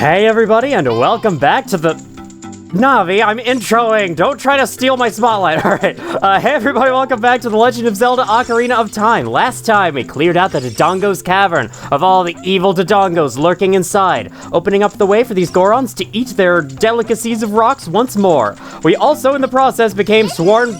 Hey everybody, and welcome back to the... Navi, I'm introing! Don't try to steal my spotlight, alright. Hey everybody, welcome back to The Legend of Zelda Ocarina of Time. Last time, we cleared out the Dodongo's Cavern of all the evil Dodongos lurking inside, opening up the way for these Gorons to eat their delicacies of rocks once more. We also, in the process, became sworn...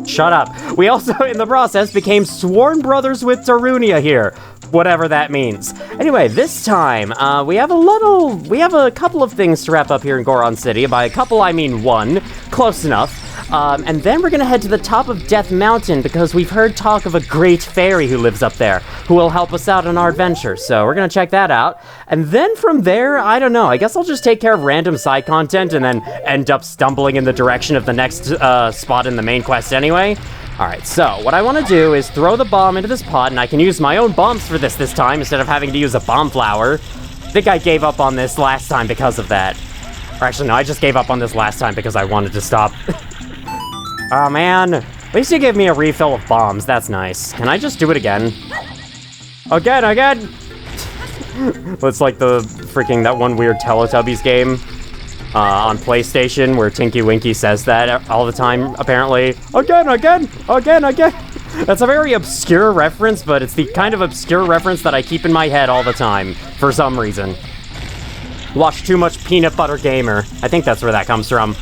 Shut up. We also, in the process, became sworn brothers with Darunia here. Whatever that means. Anyway, this time, we have a couple of things to wrap up here in Goron City. By a couple, I mean one. Close enough. And then we're gonna head to the top of Death Mountain because we've heard talk of a great fairy who lives up there who will help us out on our adventure. So we're gonna check that out. And then from there, I don't know, I guess I'll just take care of random side content and then end up stumbling in the direction of the next spot in the main quest anyway. Alright, so what I want to do is throw the bomb into this pot, and I can use my own bombs for this time instead of having to use a bomb flower. I think I gave up on this last time because of that. Or actually, no, I just gave up on this last time because I wanted to stop. Oh man, at least you gave me a refill of bombs, that's nice. Can I just do it again? Again! It's like the freaking, that one weird Teletubbies game. On PlayStation, where Tinky Winky says that all the time, apparently. Again! That's a very obscure reference, but it's the kind of obscure reference that I keep in my head all the time, for some reason. Watch too much Peanut Butter Gamer. I think that's where that comes from.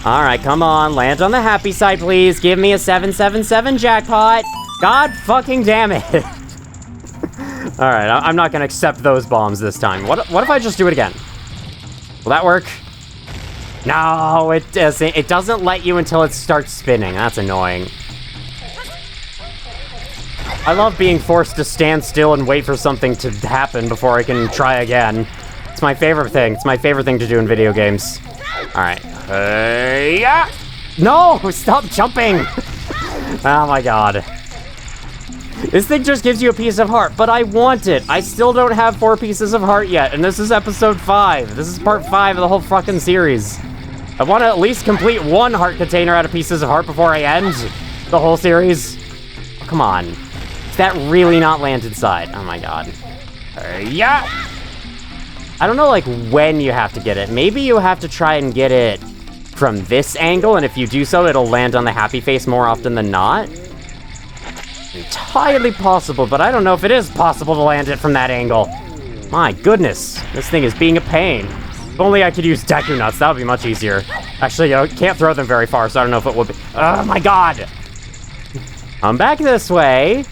Alright, come on, land on the happy side, please. Give me a 777 jackpot. God fucking damn it. Alright, I'm not gonna accept those bombs this time. What if I just do it again? Will that work? No, it doesn't. It doesn't let you until it starts spinning. That's annoying. I love being forced to stand still and wait for something to happen before I can try again. It's my favorite thing. It's my favorite thing to do in video games. Alright. Yeah! No! Stop jumping! Oh my god. This thing just gives you a piece of heart, but I want it. I still don't have 4 pieces of heart yet, and this is episode 5. This is part 5 of the whole fucking series. I want to at least complete 1 heart container out of pieces of heart before I end the whole series. Oh, come on. Is that really not land inside? Oh my god. Yeah! I don't know, like, when you have to get it. Maybe you have to try and get it from this angle, and if you do so, it'll land on the happy face more often than not. Entirely possible, but I don't know if it is possible to land it from that angle. My goodness, this thing is being a pain. If only I could use Deku Nuts, that would be much easier. Actually, you can't throw them very far, so I don't know if it would be. Oh my god! I'm back this way.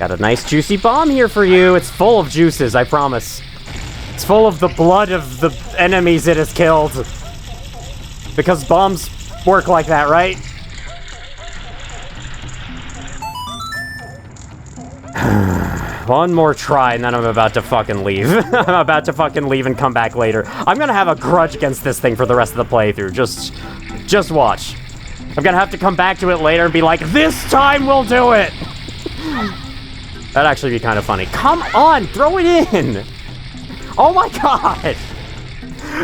Got a nice juicy bomb here for you. It's full of juices, I promise. It's full of the blood of the enemies it has killed. Because bombs work like that, right? One more try, and then I'm about to fucking leave. I'm about to fucking leave and come back later. I'm gonna have a grudge against this thing for the rest of the playthrough. Just watch. I'm gonna have to come back to it later and be like, this time we'll do it! That'd actually be kind of funny. Come on, throw it in! Oh my god!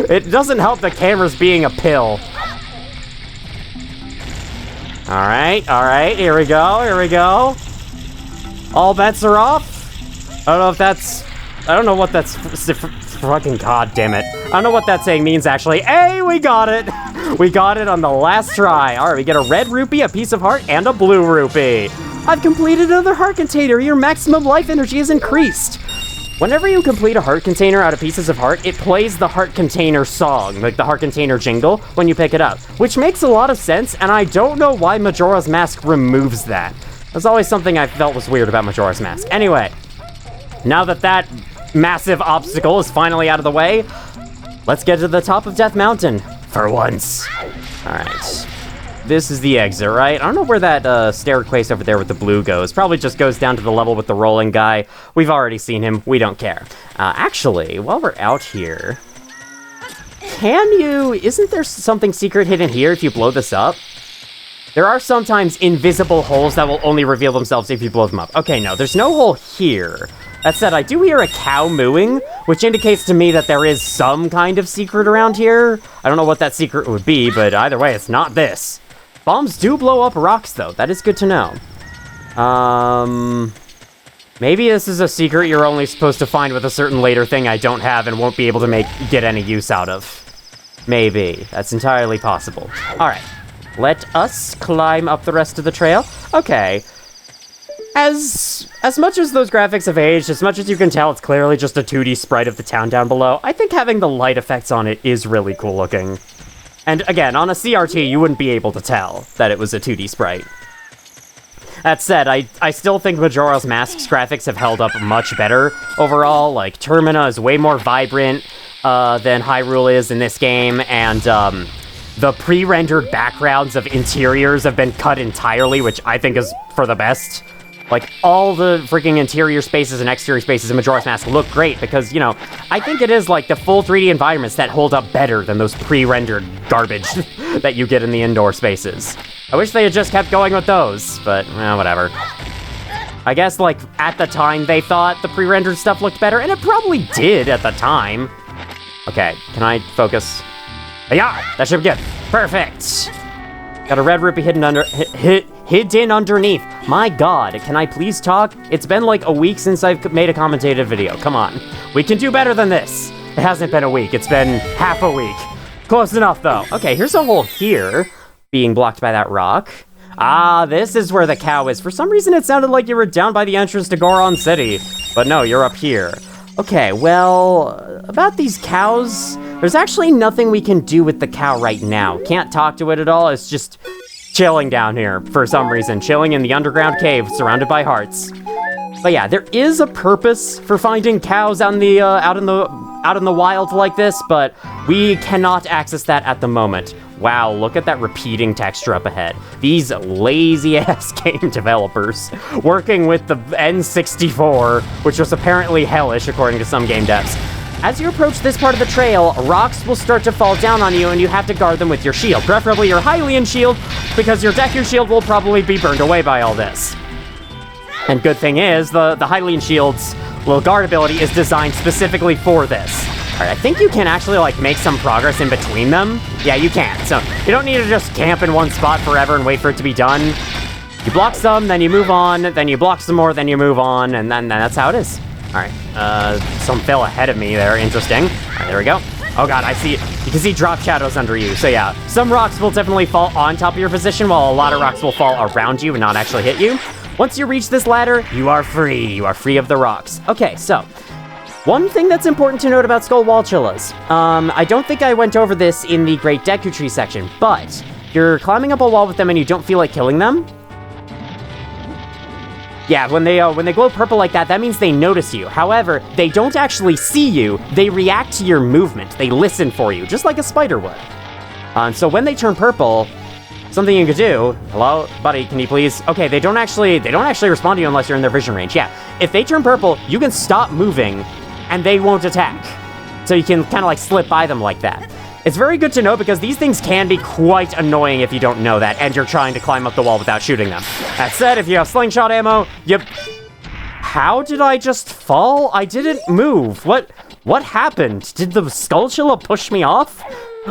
It doesn't help the camera's being a pill. Alright, here we go. All bets are off. I don't know what that's fucking god damn it. I don't know what that saying means actually. Hey, we got it! We got it on the last try. Alright, we get a red rupee, a piece of heart, and a blue rupee. I've completed another heart container. Your maximum life energy is increased. Whenever you complete a heart container out of pieces of heart, it plays the heart container song, like the heart container jingle, when you pick it up. Which makes a lot of sense, and I don't know why Majora's Mask removes that. That's always something I felt was weird about Majora's Mask. Anyway, now that massive obstacle is finally out of the way, let's get to the top of Death Mountain, for once. Alright. This is the exit, right? I don't know where that staircase over there with the blue goes. Probably just goes down to the level with the rolling guy. We've already seen him. We don't care. Actually, while we're out here, isn't there something secret hidden here if you blow this up? There are sometimes invisible holes that will only reveal themselves if you blow them up. Okay, no, there's no hole here. That said, I do hear a cow mooing, which indicates to me that there is some kind of secret around here. I don't know what that secret would be, but either way, it's not this. Bombs do blow up rocks, though. That is good to know. Maybe this is a secret you're only supposed to find with a certain later thing I don't have and won't be able to get any use out of. Maybe. That's entirely possible. Alright. Let us climb up the rest of the trail. Okay. As much as those graphics have aged, as much as you can tell it's clearly just a 2D sprite of the town down below, I think having the light effects on it is really cool looking. And again, on a CRT, you wouldn't be able to tell that it was a 2D sprite. That said, I still think Majora's Mask's graphics have held up much better overall. Like, Termina is way more vibrant than Hyrule is in this game, and the pre-rendered backgrounds of interiors have been cut entirely, which I think is for the best. Like, all the freaking interior spaces and exterior spaces in Majora's Mask look great because, you know, I think it is, like, the full 3D environments that hold up better than those pre-rendered garbage that you get in the indoor spaces. I wish they had just kept going with those, but, whatever. I guess, like, at the time they thought the pre-rendered stuff looked better, and it probably did at the time. Okay, can I focus? Yeah, that should be good. Perfect! Got a red rupee hidden underneath. My god, can I please talk? It's been like a week since I've made a commentated video. Come on. We can do better than this. It hasn't been a week. It's been half a week. Close enough, though. Okay, here's a hole here, being blocked by that rock. Ah, this is where the cow is. For some reason, it sounded like you were down by the entrance to Goron City. But no, you're up here. Okay, well, about these cows, there's actually nothing we can do with the cow right now. Can't talk to it at all. It's just chilling down here for some reason. Chilling in the underground cave surrounded by hearts. But yeah, there is a purpose for finding cows out in the wild like this, but we cannot access that at the moment. Wow, look at that repeating texture up ahead. These lazy-ass game developers working with the N64, which was apparently hellish according to some game devs. As you approach this part of the trail, rocks will start to fall down on you and you have to guard them with your shield, preferably your Hylian shield, because your Deku shield will probably be burned away by all this. And good thing is, the Hylian shield's little guard ability is designed specifically for this. Alright, I think you can actually, like, make some progress in between them. Yeah, you can. So, you don't need to just camp in one spot forever and wait for it to be done. You block some, then you move on, then you block some more, then you move on, and then that's how it is. Alright, some fell ahead of me there. Interesting. Alright, there we go. Oh god, I see. You can see drop shadows under you. So yeah, some rocks will definitely fall on top of your position, while a lot of rocks will fall around you and not actually hit you. Once you reach this ladder, you are free. You are free of the rocks. Okay, so one thing that's important to note about Skull Walchillas, I don't think I went over this in the Great Deku Tree section, but you're climbing up a wall with them and you don't feel like killing them. Yeah, when they glow purple like that, that means they notice you. However, they don't actually see you. They react to your movement. They listen for you, just like a spider would. So when they turn purple, something you could do. Hello, buddy, can you please? Okay, they don't actually respond to you unless you're in their vision range. Yeah, if they turn purple, you can stop moving and they won't attack. So you can kind of like slip by them like that. It's very good to know because these things can be quite annoying if you don't know that and you're trying to climb up the wall without shooting them. That said, if you have slingshot ammo, How did I just fall? I didn't move. What happened? Did the Skullchilla push me off?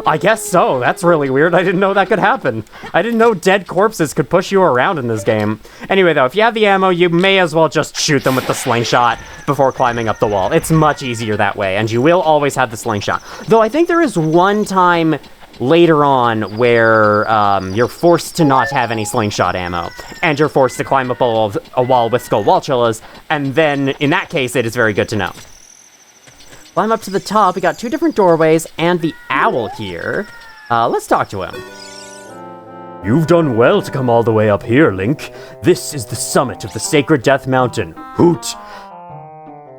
I guess so. That's really weird. I didn't know that could happen. I didn't know dead corpses could push you around in this game. Anyway, though, if you have the ammo, you may as well just shoot them with the slingshot before climbing up the wall. It's much easier that way, and you will always have the slingshot. Though I think there is one time later on where you're forced to not have any slingshot ammo, and you're forced to climb up a wall with Skull Walchillas, and then, in that case, it is very good to know. Climb up to the top, we got two different doorways, and the owl here. Let's talk to him. You've done well to come all the way up here, Link. This is the summit of the Sacred Death Mountain. Hoot!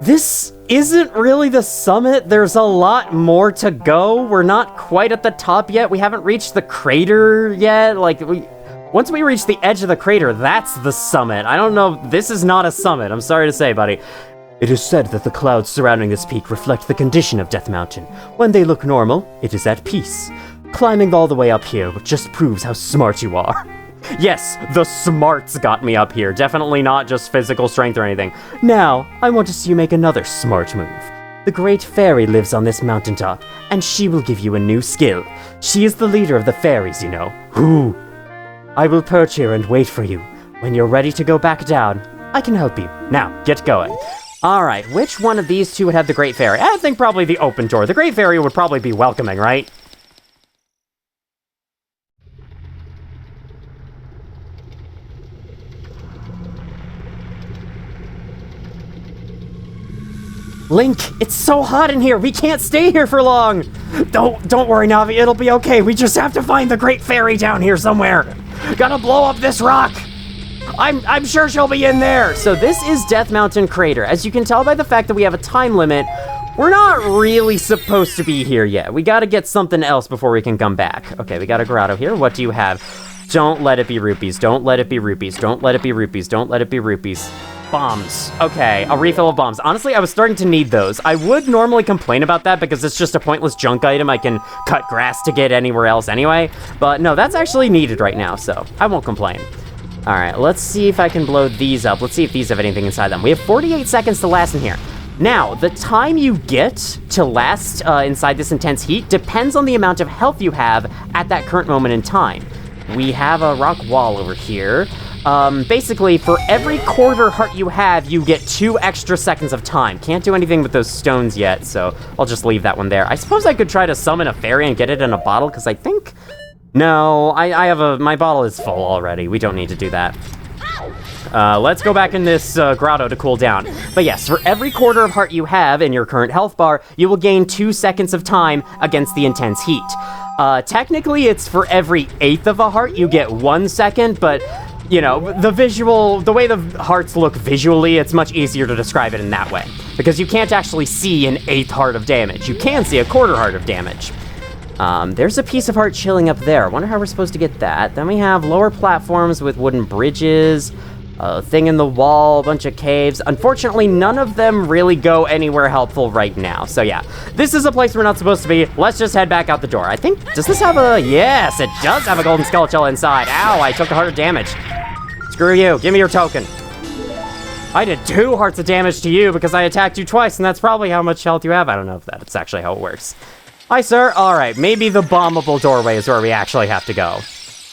This isn't really the summit. There's a lot more to go. We're not quite at the top yet. We haven't reached the crater yet. Once we reach the edge of the crater, that's the summit. I don't know. This is not a summit. I'm sorry to say, buddy. It is said that the clouds surrounding this peak reflect the condition of Death Mountain. When they look normal, it is at peace. Climbing all the way up here just proves how smart you are. Yes, the smarts got me up here. Definitely not just physical strength or anything. Now, I want to see you make another smart move. The Great Fairy lives on this mountaintop, and she will give you a new skill. She is the leader of the fairies, you know. Who? I will perch here and wait for you. When you're ready to go back down, I can help you. Now, get going. Alright, which one of these two would have the Great Fairy? I think probably the open door. The Great Fairy would probably be welcoming, right? Link, it's so hot in here. We can't stay here for long. Don't worry, Navi. It'll be okay. We just have to find the Great Fairy down here somewhere. Gotta blow up this rock. I'm sure she'll be in there. So this is Death Mountain Crater. As you can tell by the fact that we have a time limit, we're not really supposed to be here yet. We gotta get something else before we can come back. Okay, we got a grotto here. What do you have? Don't let it be rupees. Don't let it be rupees. Don't let it be rupees. Don't let it be rupees. Bombs. Okay, a refill of bombs. Honestly, I was starting to need those. I would normally complain about that because it's just a pointless junk item I can cut grass to get anywhere else anyway. But no, that's actually needed right now, so I won't complain. All right, let's see if I can blow these up. Let's see if these have anything inside them. We have 48 seconds to last in here. Now, the time you get to last inside this intense heat depends on the amount of health you have at that current moment in time. We have a rock wall over here. Basically, for every quarter heart you have, you get 2 extra seconds of time. Can't do anything with those stones yet, so I'll just leave that one there. I suppose I could try to summon a fairy and get it in a bottle, because I think... No, I have my bottle is full already. We don't need to do that. Let's go back in this grotto to cool down. But yes, for every quarter of heart you have in your current health bar, you will gain 2 seconds of time against the intense heat. Technically, it's for every 1/8 of a heart, you get 1 second, but... You know, the way the hearts look visually, it's much easier to describe it in that way. Because you can't actually see an 1/8 heart of damage. You can see a quarter heart of damage. There's a piece of heart chilling up there. I wonder how we're supposed to get that. Then we have lower platforms with wooden bridges, a thing in the wall, a bunch of caves. Unfortunately, none of them really go anywhere helpful right now. So yeah, this is a place we're not supposed to be. Let's just head back out the door. I think, does this have a, yes, it does have a golden skeletal inside. Ow, I took a heart of damage. Screw you, give me your token. I did 2 hearts of damage to you because I attacked you twice, and that's probably how much health you have. I don't know if that's actually how it works. Hi, sir. All right, maybe the bombable doorway is where we actually have to go.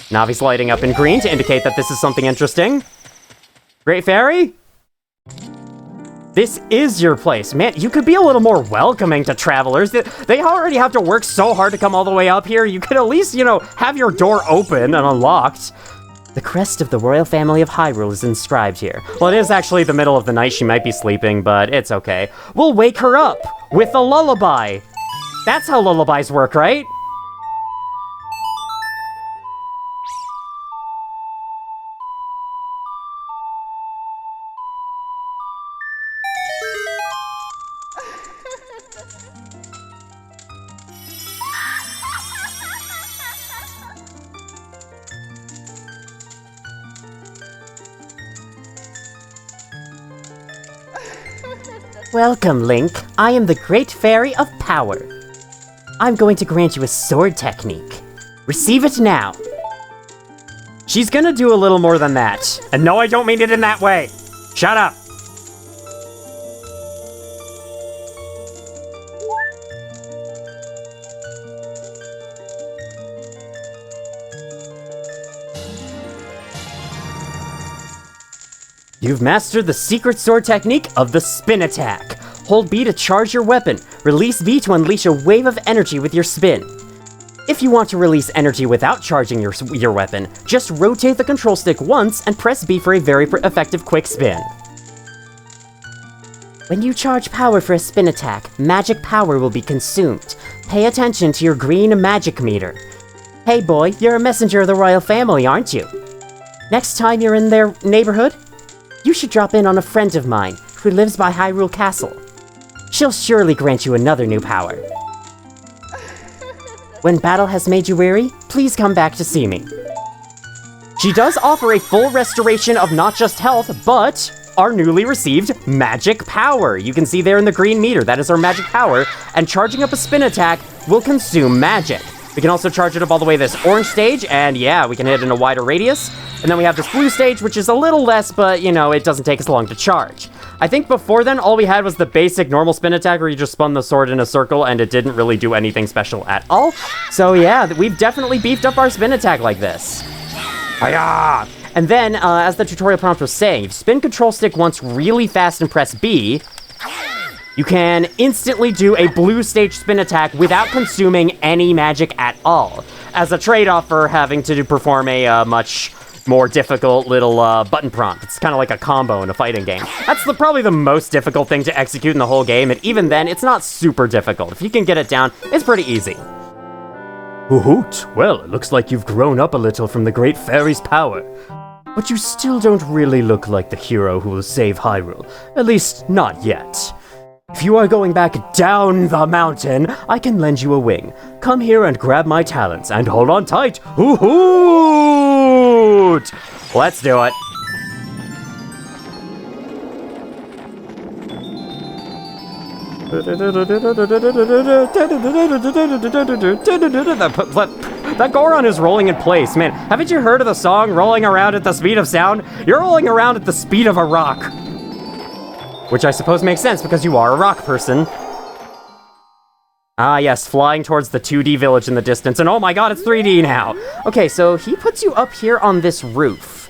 Navi's lighting up in green to indicate that this is something interesting. Great Fairy? This is your place. Man, you could be a little more welcoming to travelers. They already have to work so hard to come all the way up here. You could at least, you know, have your door open and unlocked. The crest of the royal family of Hyrule is inscribed here. Well, it is actually the middle of the night. She might be sleeping, but it's okay. We'll wake her up with a lullaby. That's how lullabies work, right? Welcome, Link. I am the Great Fairy of Power. I'm going to grant you a sword technique. Receive it now. She's gonna do a little more than that. And no, I don't mean it in that way. Shut up. You've mastered the secret sword technique of the spin attack. Hold B to charge your weapon. Release B to unleash a wave of energy with your spin. If you want to release energy without charging your weapon, just rotate the control stick once and press B for a very effective quick spin. When you charge power for a spin attack, magic power will be consumed. Pay attention to your green magic meter. Hey boy, you're a messenger of the royal family, aren't you? Next time you're in their neighborhood, you should drop in on a friend of mine who lives by Hyrule Castle. She'll surely grant you another new power. When battle has made you weary, please come back to see me. She does offer a full restoration of not just health, but our newly received magic power. You can see there in the green meter, that is our magic power, and charging up a spin attack will consume magic. We can also charge it up all the way to this orange stage, and yeah, we can hit in a wider radius. And then we have this blue stage, which is a little less, but, you know, it doesn't take as long to charge. I think before then, all we had was the basic normal spin attack where you just spun the sword in a circle, and it didn't really do anything special at all. So yeah, we've definitely beefed up our spin attack like this. Hiya! And then, as the tutorial prompt was saying, if you spin control stick once really fast and press B, you can instantly do a blue stage spin attack without consuming any magic at all, as a trade-off for having to perform a much more difficult little button prompt. It's kind of like a combo in a fighting game. That's probably the most difficult thing to execute in the whole game, and even then, it's not super difficult. If you can get it down, it's pretty easy. Hoot! Well, it looks like you've grown up a little from the Great Fairy's power. But you still don't really look like the hero who will save Hyrule. At least, not yet. If you are going back down the mountain, I can lend you a wing. Come here and grab my talents, and hold on tight. Hoot! Let's do it. That Goron is rolling in place, man. Haven't you heard of the song, Rolling Around at the Speed of Sound? You're rolling around at the speed of a rock. Which I suppose makes sense, because you are a rock person. Ah, yes, flying towards the 2D village in the distance, and oh my god, it's 3D now! Okay, so he puts you up here on this roof.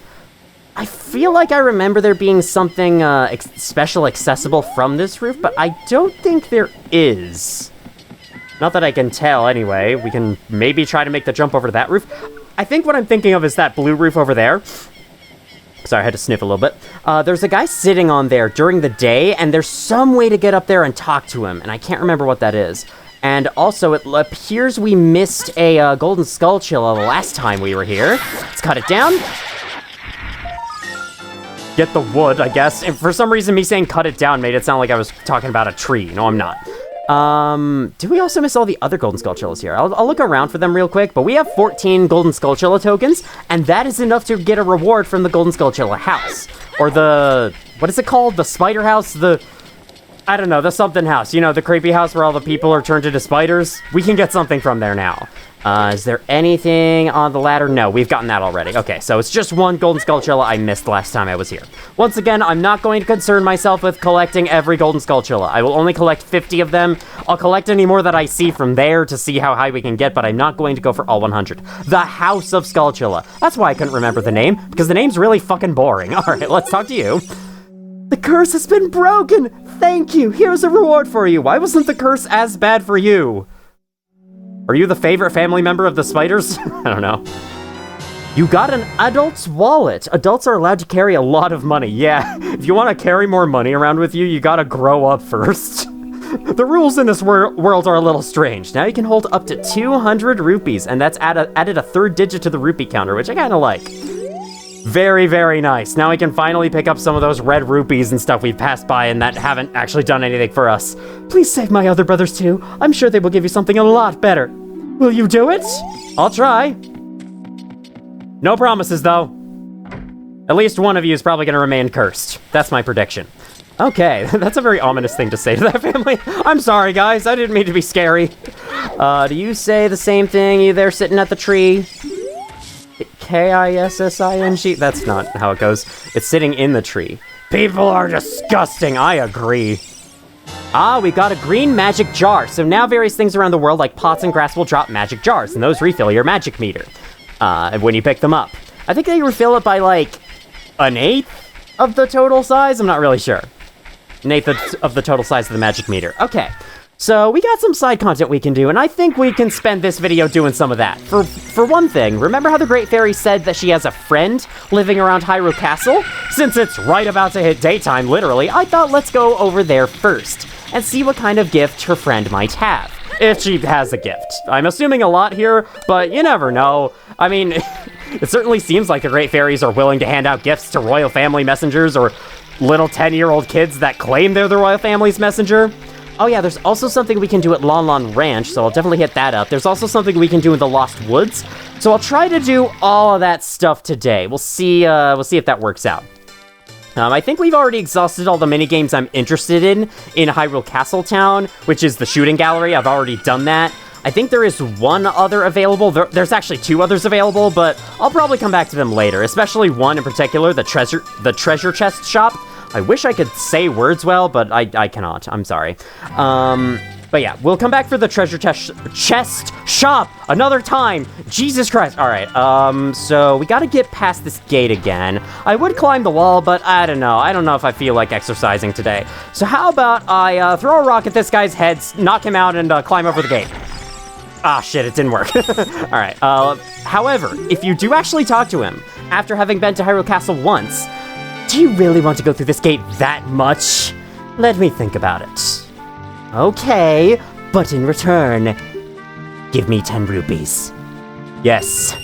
I feel like I remember there being something special accessible from this roof, but I don't think there is. Not that I can tell, anyway. We can maybe try to make the jump over to that roof. I think what I'm thinking of is that blue roof over there. Sorry, I had to sniff a little bit. There's a guy sitting on there during the day, and there's some way to get up there and talk to him, and I can't remember what that is. And also, it appears we missed a golden skulltula the last time we were here. Let's cut it down. Get the wood, I guess. And for some reason, me saying cut it down made it sound like I was talking about a tree. No, I'm not. Did we also miss all the other golden skulltulas here? I'll look around for them real quick, but we have 14 golden skulltula tokens, and that is enough to get a reward from the golden skulltula house. Or the... what is it called? The spider house? I don't know, the something house. You know, the creepy house where all the people are turned into spiders? We can get something from there now. Is there anything on the ladder? No, we've gotten that already. Okay, so it's just one golden skulltula I missed last time I was here. Once again, I'm not going to concern myself with collecting every golden skulltula. I will only collect 50 of them. I'll collect any more that I see from there to see how high we can get, but I'm not going to go for all 100. The House of Skulltula. That's why I couldn't remember the name, because the name's really fucking boring. All right, let's talk to you. The curse has been broken! Thank you! Here's a reward for you! Why wasn't the curse as bad for you? Are you the favorite family member of the spiders? I don't know. You got an adult's wallet. Adults are allowed to carry a lot of money. Yeah, if you want to carry more money around with you, you gotta grow up first. The rules in this world are a little strange. Now you can hold up to 200 rupees, and that's added a third digit to the rupee counter, which I kind of like. Very, very nice. Now we can finally pick up some of those red rupees and stuff we've passed by and that haven't actually done anything for us. Please save my other brothers too. I'm sure they will give you something a lot better. Will you do it? I'll try. No promises, though. At least one of you is probably going to remain cursed. That's my prediction. Okay, that's a very ominous thing to say to that family. I'm sorry, guys. I didn't mean to be scary. Do you say the same thing? You there sitting at the tree? K-I-S-S-I-N-G? That's not how it goes. It's sitting in the tree. People are disgusting. I agree. Ah, we got a green magic jar. So now various things around the world, like pots and grass, will drop magic jars, and those refill your magic meter when you pick them up. I think they refill it by, like, an eighth of the total size? I'm not really sure. An eighth of the total size of the magic meter. Okay. So we got some side content we can do, and I think we can spend this video doing some of that. For one thing, remember how the Great Fairy said that she has a friend living around Hyrule Castle? Since it's right about to hit daytime, literally, I thought let's go over there first and see what kind of gift her friend might have. If she has a gift. I'm assuming a lot here, but you never know. I mean, it certainly seems like the Great Fairies are willing to hand out gifts to royal family messengers or little 10-year-old kids that claim they're the royal family's messenger. Oh yeah, there's also something we can do at Lon Lon Ranch, so I'll definitely hit that up. There's also something we can do in the Lost Woods, so I'll try to do all of that stuff today. We'll see if that works out. I think we've already exhausted all the minigames I'm interested in Hyrule Castle Town, which is the shooting gallery. I've already done that. I think there is one other available. There's actually two others available, but I'll probably come back to them later, especially one in particular, the treasure chest shop. I wish I could say words well, but I cannot. I'm sorry. But yeah, we'll come back for the treasure chest shop another time. Jesus Christ. All right, so we gotta get past this gate again. I would climb the wall, but I don't know. I don't know if I feel like exercising today. So how about I throw a rock at this guy's head, knock him out, and climb over the gate. Ah, shit, it didn't work. All right, however, if you do actually talk to him, after having been to Hyrule Castle once, do you really want to go through this gate that much? Let me think about it. Okay, but in return, give me 10 rupees. Yes.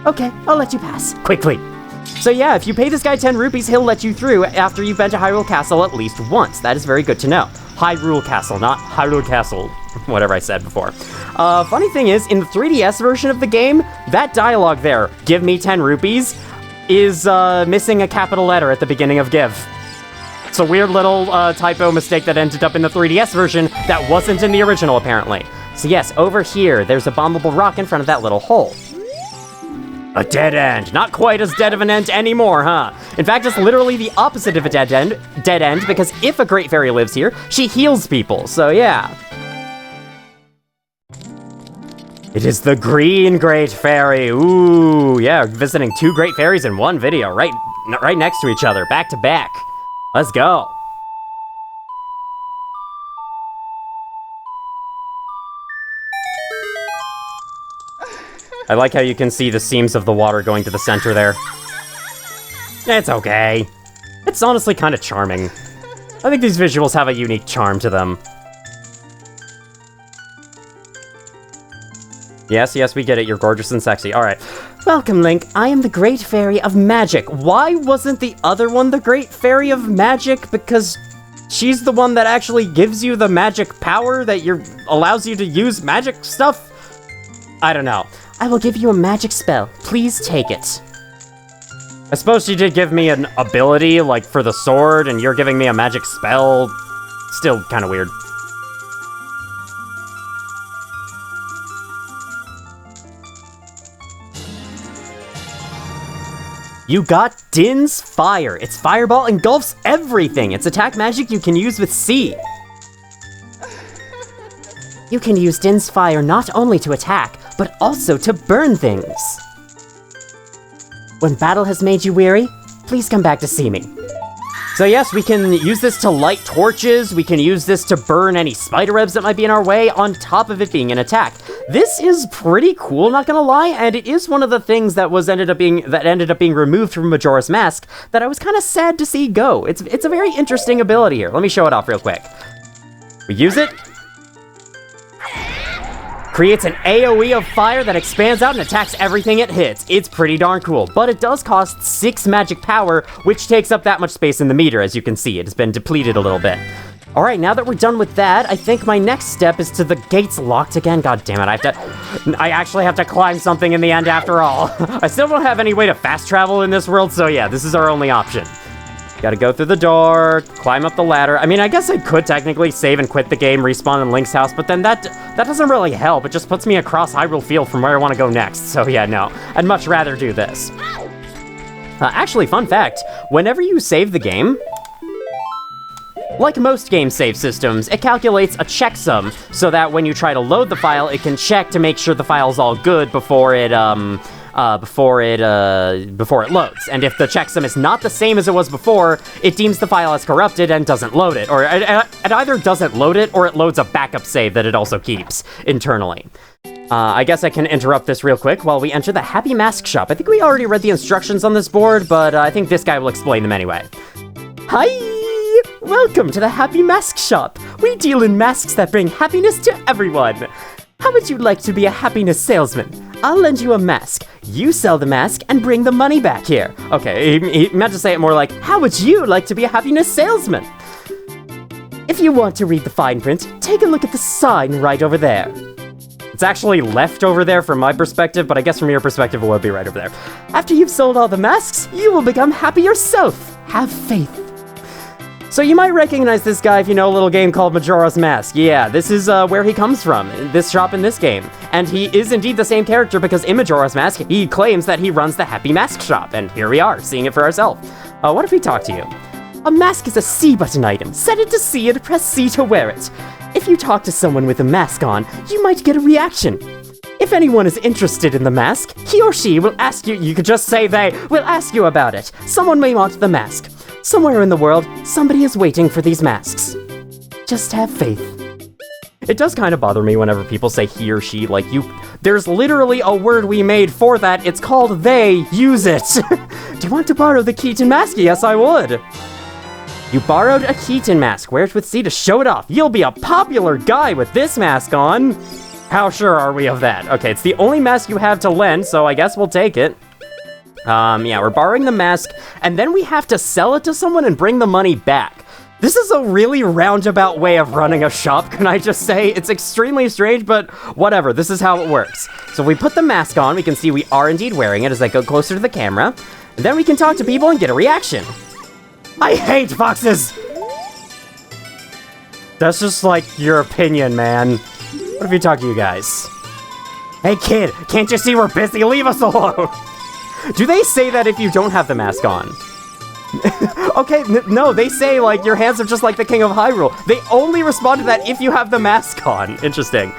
Okay, I'll let you pass. Quickly. So yeah, if you pay this guy 10 rupees, he'll let you through after you've been to Hyrule Castle at least once. That is very good to know. Hyrule Castle, not Hyrule Castle, whatever I said before. Funny thing is, in the 3DS version of the game, that dialogue there, give me 10 rupees, is missing a capital letter at the beginning of give. It's a weird little typo mistake that ended up in the 3DS version that wasn't in the original, apparently. So yes, over here, there's a bombable rock in front of that little hole. A dead end. Not quite as dead of an end anymore, huh? In fact, it's literally the opposite of a dead end, because if a Great Fairy lives here, she heals people, so yeah. It is the Green Great Fairy. Ooh, yeah, visiting 2 Great Fairies in one video, right next to each other, back to back. Let's go. I like how you can see the seams of the water going to the center there. It's okay. It's honestly kind of charming. I think these visuals have a unique charm to them. Yes, we get it. You're gorgeous and sexy. All right. Welcome, Link. I am the Great Fairy of Magic. Why wasn't the other one the Great Fairy of Magic? Because she's the one that actually gives you the magic power that allows you to use magic stuff? I don't know. I will give you a magic spell. Please take it. I suppose she did give me an ability, like, for the sword, and you're giving me a magic spell. Still kind of weird. You got Din's Fire. Its fireball engulfs everything. It's attack magic you can use with C. You can use Din's Fire not only to attack, but also to burn things. When battle has made you weary, please come back to see me. So yes, we can use this to light torches, we can use this to burn any spider webs that might be in our way, on top of it being an attack. This is pretty cool, not gonna lie, and it is one of the things that ended up being removed from Majora's Mask that I was kind of sad to see go. It's a very interesting ability here. Let me show it off real quick. We use it. Creates an AoE of fire that expands out and attacks everything it hits. It's pretty darn cool, but it does cost 6 magic power, which takes up that much space in the meter, as you can see. It has been depleted a little bit. All right, now that we're done with that, I think my next step is to the gates locked again. God damn it, I actually have to climb something in the end after all. I still don't have any way to fast travel in this world, so yeah, this is our only option. Gotta go through the door, climb up the ladder. I mean, I guess I could technically save and quit the game, respawn in Link's house, but then that doesn't really help. It just puts me across Hyrule Field from where I want to go next. So yeah, no, I'd much rather do this. Actually, fun fact, whenever you save the game, like most game save systems, it calculates a checksum so that when you try to load the file, it can check to make sure the file's all good before it loads. And if the checksum is not the same as it was before, it deems the file as corrupted and doesn't load it. Or it either doesn't load it, or it loads a backup save that it also keeps internally. I guess I can interrupt this real quick while we enter the Happy Mask Shop. I think we already read the instructions on this board, but I think this guy will explain them anyway. Hi! Welcome to the Happy Mask Shop. We deal in masks that bring happiness to everyone. How would you like to be a happiness salesman? I'll lend you a mask. You sell the mask and bring the money back here. Okay, he meant to say it more like, how would you like to be a happiness salesman? If you want to read the fine print, take a look at the sign right over there. It's actually left over there from my perspective, but I guess from your perspective it would be right over there. After you've sold all the masks, you will become happy yourself. Have faith. So you might recognize this guy if you know a little game called Majora's Mask. Yeah, this is where he comes from, this shop in this game. And he is indeed the same character because in Majora's Mask, he claims that he runs the Happy Mask Shop. And here we are, seeing it for ourselves. What if we talk to you? A mask is a C button item. Set it to C and press C to wear it. If you talk to someone with a mask on, you might get a reaction. If anyone is interested in the mask, he or she will ask you. You could just say they will ask you about it. Someone may want the mask. Somewhere in the world, somebody is waiting for these masks. Just have faith. It does kind of bother me whenever people say he or she, like there's literally a word we made for that. It's called they. Use it. Do you want to borrow the Keaton mask? Yes, I would. You borrowed a Keaton mask. Wear it with C to show it off. You'll be a popular guy with this mask on. How sure are we of that? Okay, it's the only mask you have to lend, so I guess we'll take it. Yeah, we're borrowing the mask, and then we have to sell it to someone and bring the money back. This is a really roundabout way of running a shop, can I just say? It's extremely strange, but whatever, this is how it works. So if we put the mask on, we can see we are indeed wearing it as I go closer to the camera, and then we can talk to people and get a reaction. I hate foxes! That's just like your opinion, man. What if you talk to you guys? Hey kid, can't you see we're busy? Leave us alone! Do they say that if you don't have the mask on? Okay, no, they say, like, your hands are just like the King of Hyrule. They only respond to that if you have the mask on. Interesting.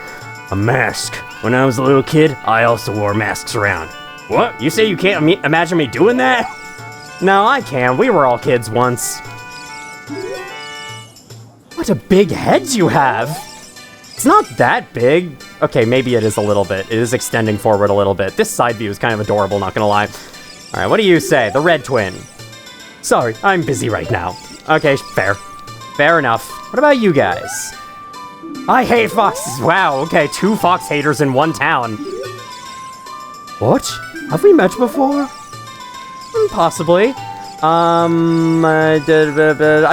A mask. When I was a little kid, I also wore masks around. What? You say you can't imagine me doing that? No, I can. We were all kids once. What a big head you have! It's not that big. Okay, maybe it is a little bit. It is extending forward a little bit. This side view is kind of adorable, not gonna lie. All right, what do you say? The red twin. Sorry, I'm busy right now. Okay, fair. Fair enough. What about you guys? I hate foxes. Wow, okay, 2 fox haters in one town. What? Have we met before? Possibly. I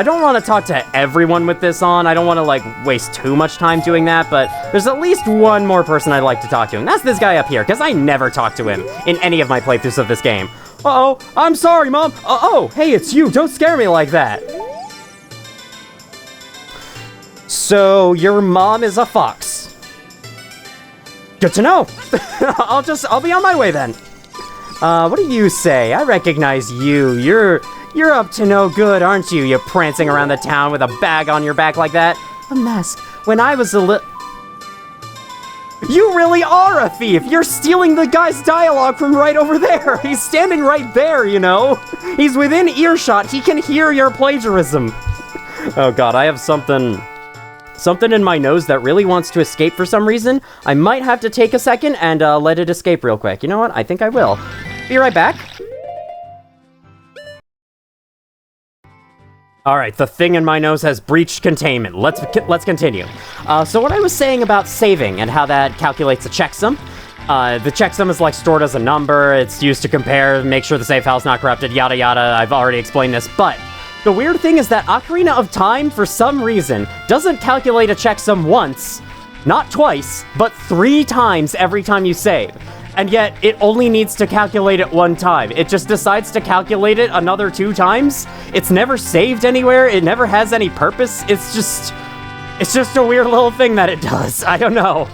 don't want to talk to everyone with this on. I don't want to, like, waste too much time doing that, but there's at least one more person I'd like to talk to, and that's this guy up here, because I never talk to him in any of my playthroughs of this game. Uh-oh, I'm sorry, Mom. Oh, hey, it's you. Don't scare me like that. So, your mom is a fox. Good to know. I'll be on my way then. What do you say? I recognize you. You're up to no good, aren't you? You're prancing around the town with a bag on your back like that. A mask. When I was a little... You really are a thief! You're stealing the guy's dialogue from right over there! He's standing right there, you know? He's within earshot. He can hear your plagiarism. Oh god, I have something in my nose that really wants to escape for some reason. I might have to take a second and let it escape real quick. You know what? I think I will. Be right back. Alright, the thing in my nose has breached containment. Let's continue. So what I was saying about saving and how that calculates a checksum. The checksum is like stored as a number. It's used to compare, make sure the save file's not corrupted, yada yada. I've already explained this, but the weird thing is that Ocarina of Time, for some reason, doesn't calculate a checksum once, not twice, but 3 times every time you save. And yet, it only needs to calculate it 1 time. It just decides to calculate it another 2 times. It's never saved anywhere. It never has any purpose. It's just a weird little thing that it does. I don't know.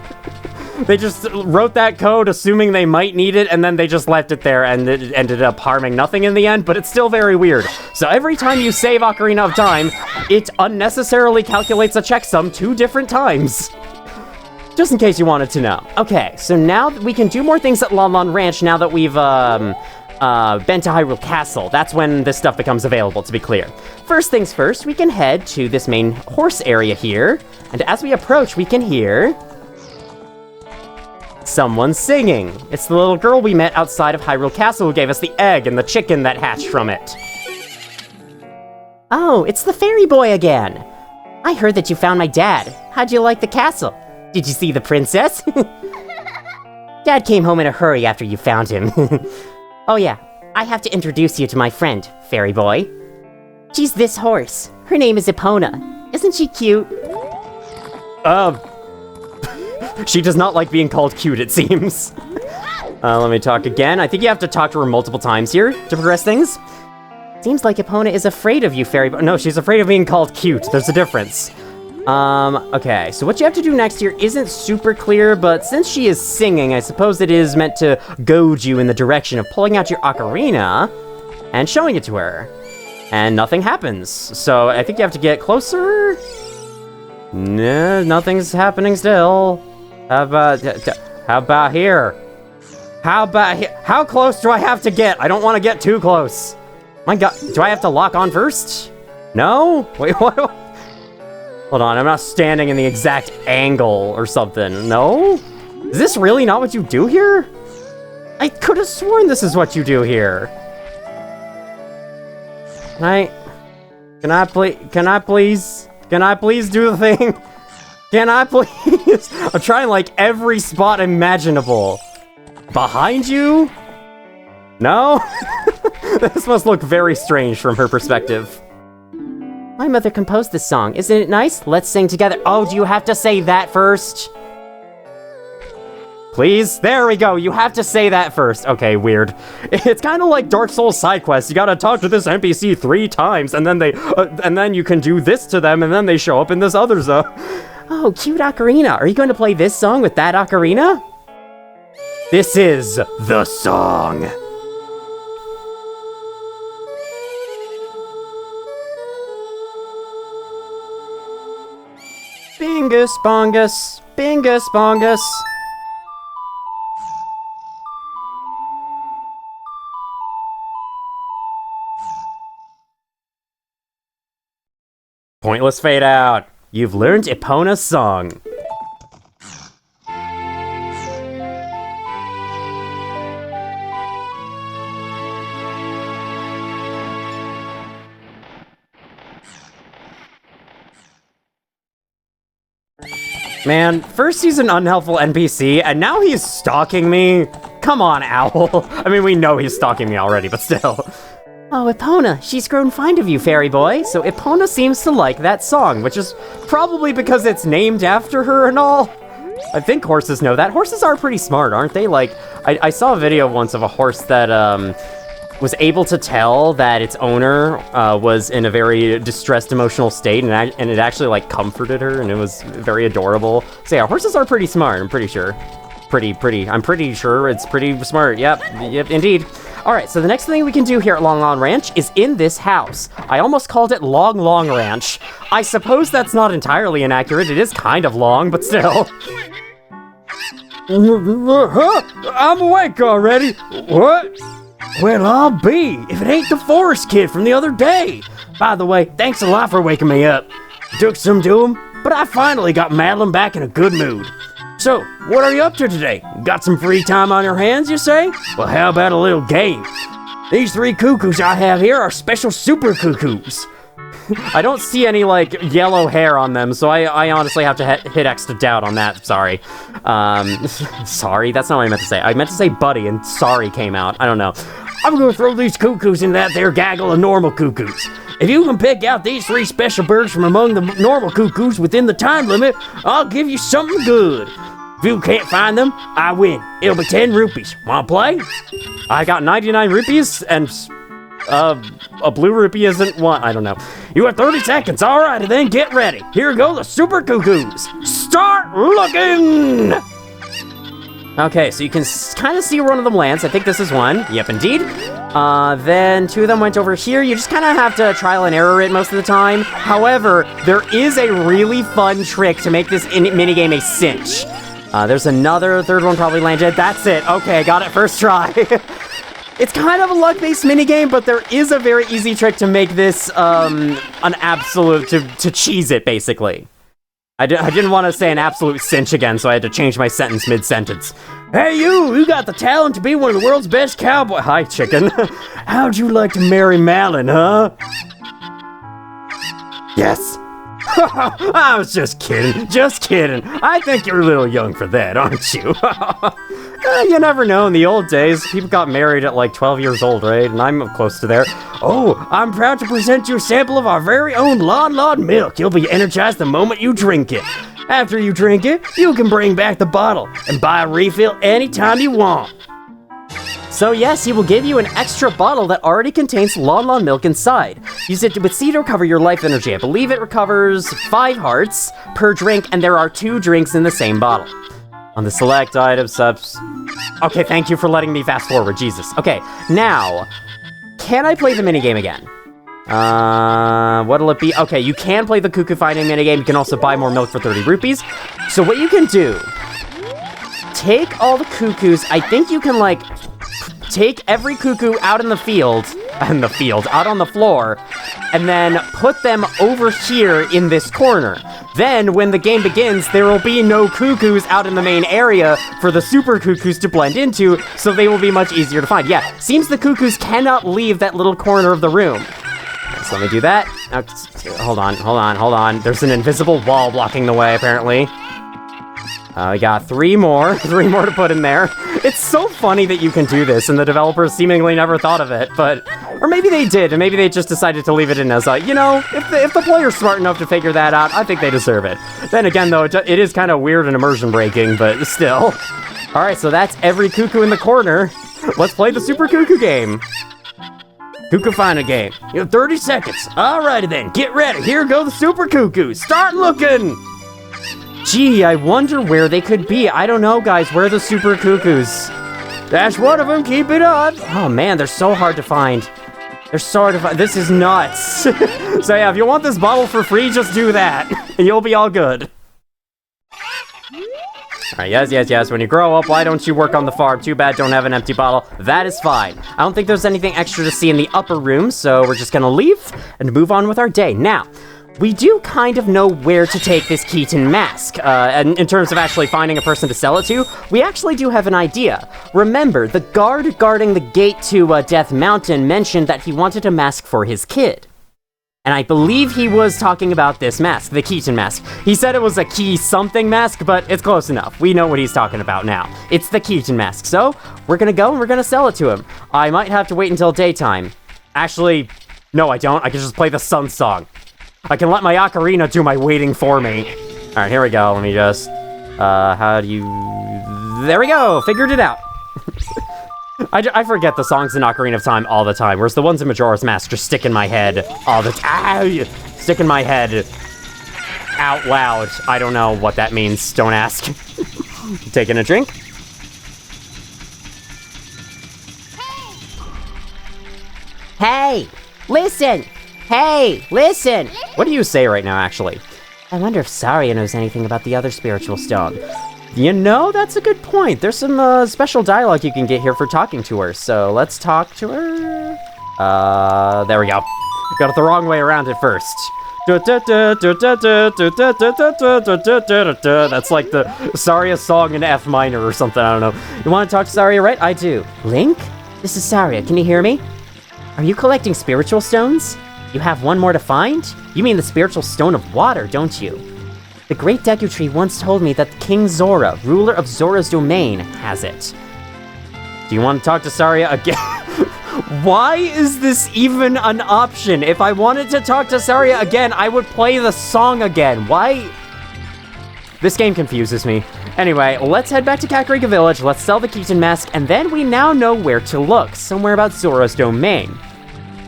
They just wrote that code assuming they might need it, and then they just left it there, and it ended up harming nothing in the end, but it's still very weird. So every time you save Ocarina of Time, it unnecessarily calculates a checksum 2 different times. Just in case you wanted to know. Okay, so now we can do more things at Lon Lon Ranch now that we've been to Hyrule Castle. That's when this stuff becomes available, to be clear. First things first, we can head to this main horse area here, and as we approach, we can hear someone singing. It's the little girl we met outside of Hyrule Castle who gave us the egg and the chicken that hatched from it. Oh, it's the fairy boy again. I heard that you found my dad. How'd you like the castle? Did you see the princess? Dad came home in a hurry after you found him. Oh yeah, I have to introduce you to my friend, fairy boy. She's this horse. Her name is Epona. Isn't she cute? She does not like being called cute, it seems. Let me talk again. I think you have to talk to her multiple times here to progress things. Seems like Epona is afraid of you, fairy boy. No, she's afraid of being called cute. There's a difference. Okay, so what you have to do next here isn't super clear, but since she is singing, I suppose it is meant to goad you in the direction of pulling out your ocarina and showing it to her. And nothing happens. So I think you have to get closer. Nah, nothing's happening still. How about here? How about here? How close do I have to get? I don't want to get too close. My God, do I have to lock on first? No? Wait, what? Hold on, I'm not standing in the exact angle or something. No? Is this really not what you do here? I could have sworn this is what you do here. Can I please do the thing? Can I please? I'm trying like every spot imaginable. Behind you? No? This must look very strange from her perspective. My mother composed this song. Isn't it nice? Let's sing together. Oh, do you have to say that first? Please? There we go. You have to say that first. Okay, weird. It's kind of like Dark Souls side quests. You gotta talk to this NPC 3 times, and then you can do this to them, and then they show up in this other zone. Oh, cute ocarina. Are you going to play this song with that ocarina? This is the song. Bingus bongus, bingus bongus. Pointless fade out. You've learned Epona's song. Man, first he's an unhelpful NPC, and now he's stalking me? Come on, Owl. I mean, we know he's stalking me already, but still. Oh, Epona, she's grown fond of you, fairy boy. So Epona seems to like that song, which is probably because it's named after her and all. I think horses know that. Horses are pretty smart, aren't they? Like, I saw a video once of a horse that, was able to tell that its owner was in a very distressed emotional state, and it actually like comforted her, and it was very adorable. So yeah, horses are pretty smart, I'm pretty sure. I'm pretty sure it's pretty smart. Yep, indeed. All right, so the next thing we can do here at Long Long Ranch is in this house. I almost called it Long Long Ranch. I suppose that's not entirely inaccurate. It is kind of long, but still. I'm awake already. What? Well, I'll be, if it ain't the forest kid from the other day. By the way, thanks a lot for waking me up. Took some doing, but I finally got Madeline back in a good mood. So, what are you up to today? Got some free time on your hands, you say? Well, how about a little game? These 3 cuckoos I have here are special super cuckoos. I don't see any, like, yellow hair on them, so I honestly have to hit X to doubt on that. Sorry. Sorry, that's not what I meant to say. I meant to say buddy, and sorry came out. I don't know. I'm gonna throw these cuckoos into that there gaggle of normal cuckoos. If you can pick out these 3 special birds from among the normal cuckoos within the time limit, I'll give you something good. If you can't find them, I win. It'll be 10 rupees. Wanna play? I got 99 rupees, and a blue rupee isn't one. I don't know. You have 30 seconds. All right, then get ready. Here go the super cuckoos. Start looking! Okay, so you can kind of see where one of them lands. I think this is one. Yep, indeed. Then 2 of them went over here. You just kind of have to trial and error it most of the time. However, there is a really fun trick to make this minigame a cinch. There's another 3rd one probably landed. That's it. Okay, got it first try. It's kind of a luck-based minigame, but there is a very easy trick to make this an absolute, to cheese it, basically. I didn't want to say an absolute cinch again, so I had to change my sentence mid-sentence. Hey, you got the talent to be one of the world's best cowboy. Hi, chicken. How'd you like to marry Malin, huh? Yes. I was just kidding. I think you're a little young for that, aren't you? You never know. In the old days, people got married at like 12 years old, right? And I'm close to there. Oh, I'm proud to present you a sample of our very own Lon Lon milk. You'll be energized the moment you drink it. After you drink it, you can bring back the bottle and buy a refill anytime you want. So yes, he will give you an extra bottle that already contains Lon Lon milk inside. Use it with C to recover your life energy. I believe it recovers 5 hearts per drink, and there are 2 drinks in the same bottle. On the select item subs... Okay, thank you for letting me fast forward, Jesus. Okay, now, can I play the minigame again? What'll it be? Okay, you can play the cuckoo finding minigame. You can also buy more milk for 30 rupees. So what you can do, take all the cuckoos. I think you can, like, take every cuckoo out in the field, out on the floor, and then put them over here in this corner. Then, when the game begins, there will be no cuckoos out in the main area for the super cuckoos to blend into, so they will be much easier to find. Yeah, seems the cuckoos cannot leave that little corner of the room. So let me do that. Hold on. There's an invisible wall blocking the way, apparently. We got three more to put in there. It's so funny that you can do this, and the developers seemingly never thought of it, or maybe they did, and maybe they just decided to leave it in as you know, if the player's smart enough to figure that out, I think they deserve it. Then again, though, it is kind of weird and immersion breaking, but still. Alright, so that's every cuckoo in the corner. Let's play the Super Cuckoo game. Cuckoo find a game. You have 30 seconds. Alrighty then, get ready. Here go the Super Cuckoos. Start looking! Gee, I wonder where they could be. I don't know, guys. Where are the Super Cuckoos? That's one of them. Keep it up. Oh, man, they're so hard to find. This is nuts. So, yeah, if you want this bottle for free, just do that. And you'll be all good. Alright, yes. When you grow up, why don't you work on the farm? Too bad don't have an empty bottle. That is fine. I don't think there's anything extra to see in the upper room, so we're just gonna leave and move on with our day. Now, we do kind of know where to take this Keaton mask, and in terms of actually finding a person to sell it to, we actually do have an idea. Remember, the guard guarding the gate to Death Mountain mentioned that he wanted a mask for his kid. And I believe he was talking about this mask, the Keaton mask. He said it was a key something mask, but it's close enough. We know what he's talking about now. It's the Keaton mask, so we're gonna go and we're gonna sell it to him. I might have to wait until daytime. Actually, no I don't. I can just play the sun song. I can let my ocarina do my waiting for me. Alright, here we go. Let me just, there we go! Figured it out. I forget the songs in Ocarina of Time all the time, whereas the ones in Majora's Mask just stick in my head all the time. Stick in my head out loud. I don't know what that means. Don't ask. Taking a drink. Hey, listen! Hey, listen! What do you say right now, actually? I wonder if Saria knows anything about the other spiritual stone. You know, that's a good point. There's some special dialogue you can get here for talking to her, so let's talk to her. There we go. Got it the wrong way around at first. That's like the Saria song in F minor or something, I don't know. You want to talk to Saria, right? I do. Link? This is Saria, can you hear me? Are you collecting spiritual stones? You have one more to find? You mean the spiritual stone of water, don't you? The Great Deku Tree once told me that King Zora, ruler of Zora's domain, has it. Do you want to talk to Saria again? Why is this even an option? If I wanted to talk to Saria again, I would play the song again. Why? This game confuses me. Anyway, let's head back to Kakariko Village, let's sell the Keaton mask, and then we now know where to look, somewhere about Zora's domain.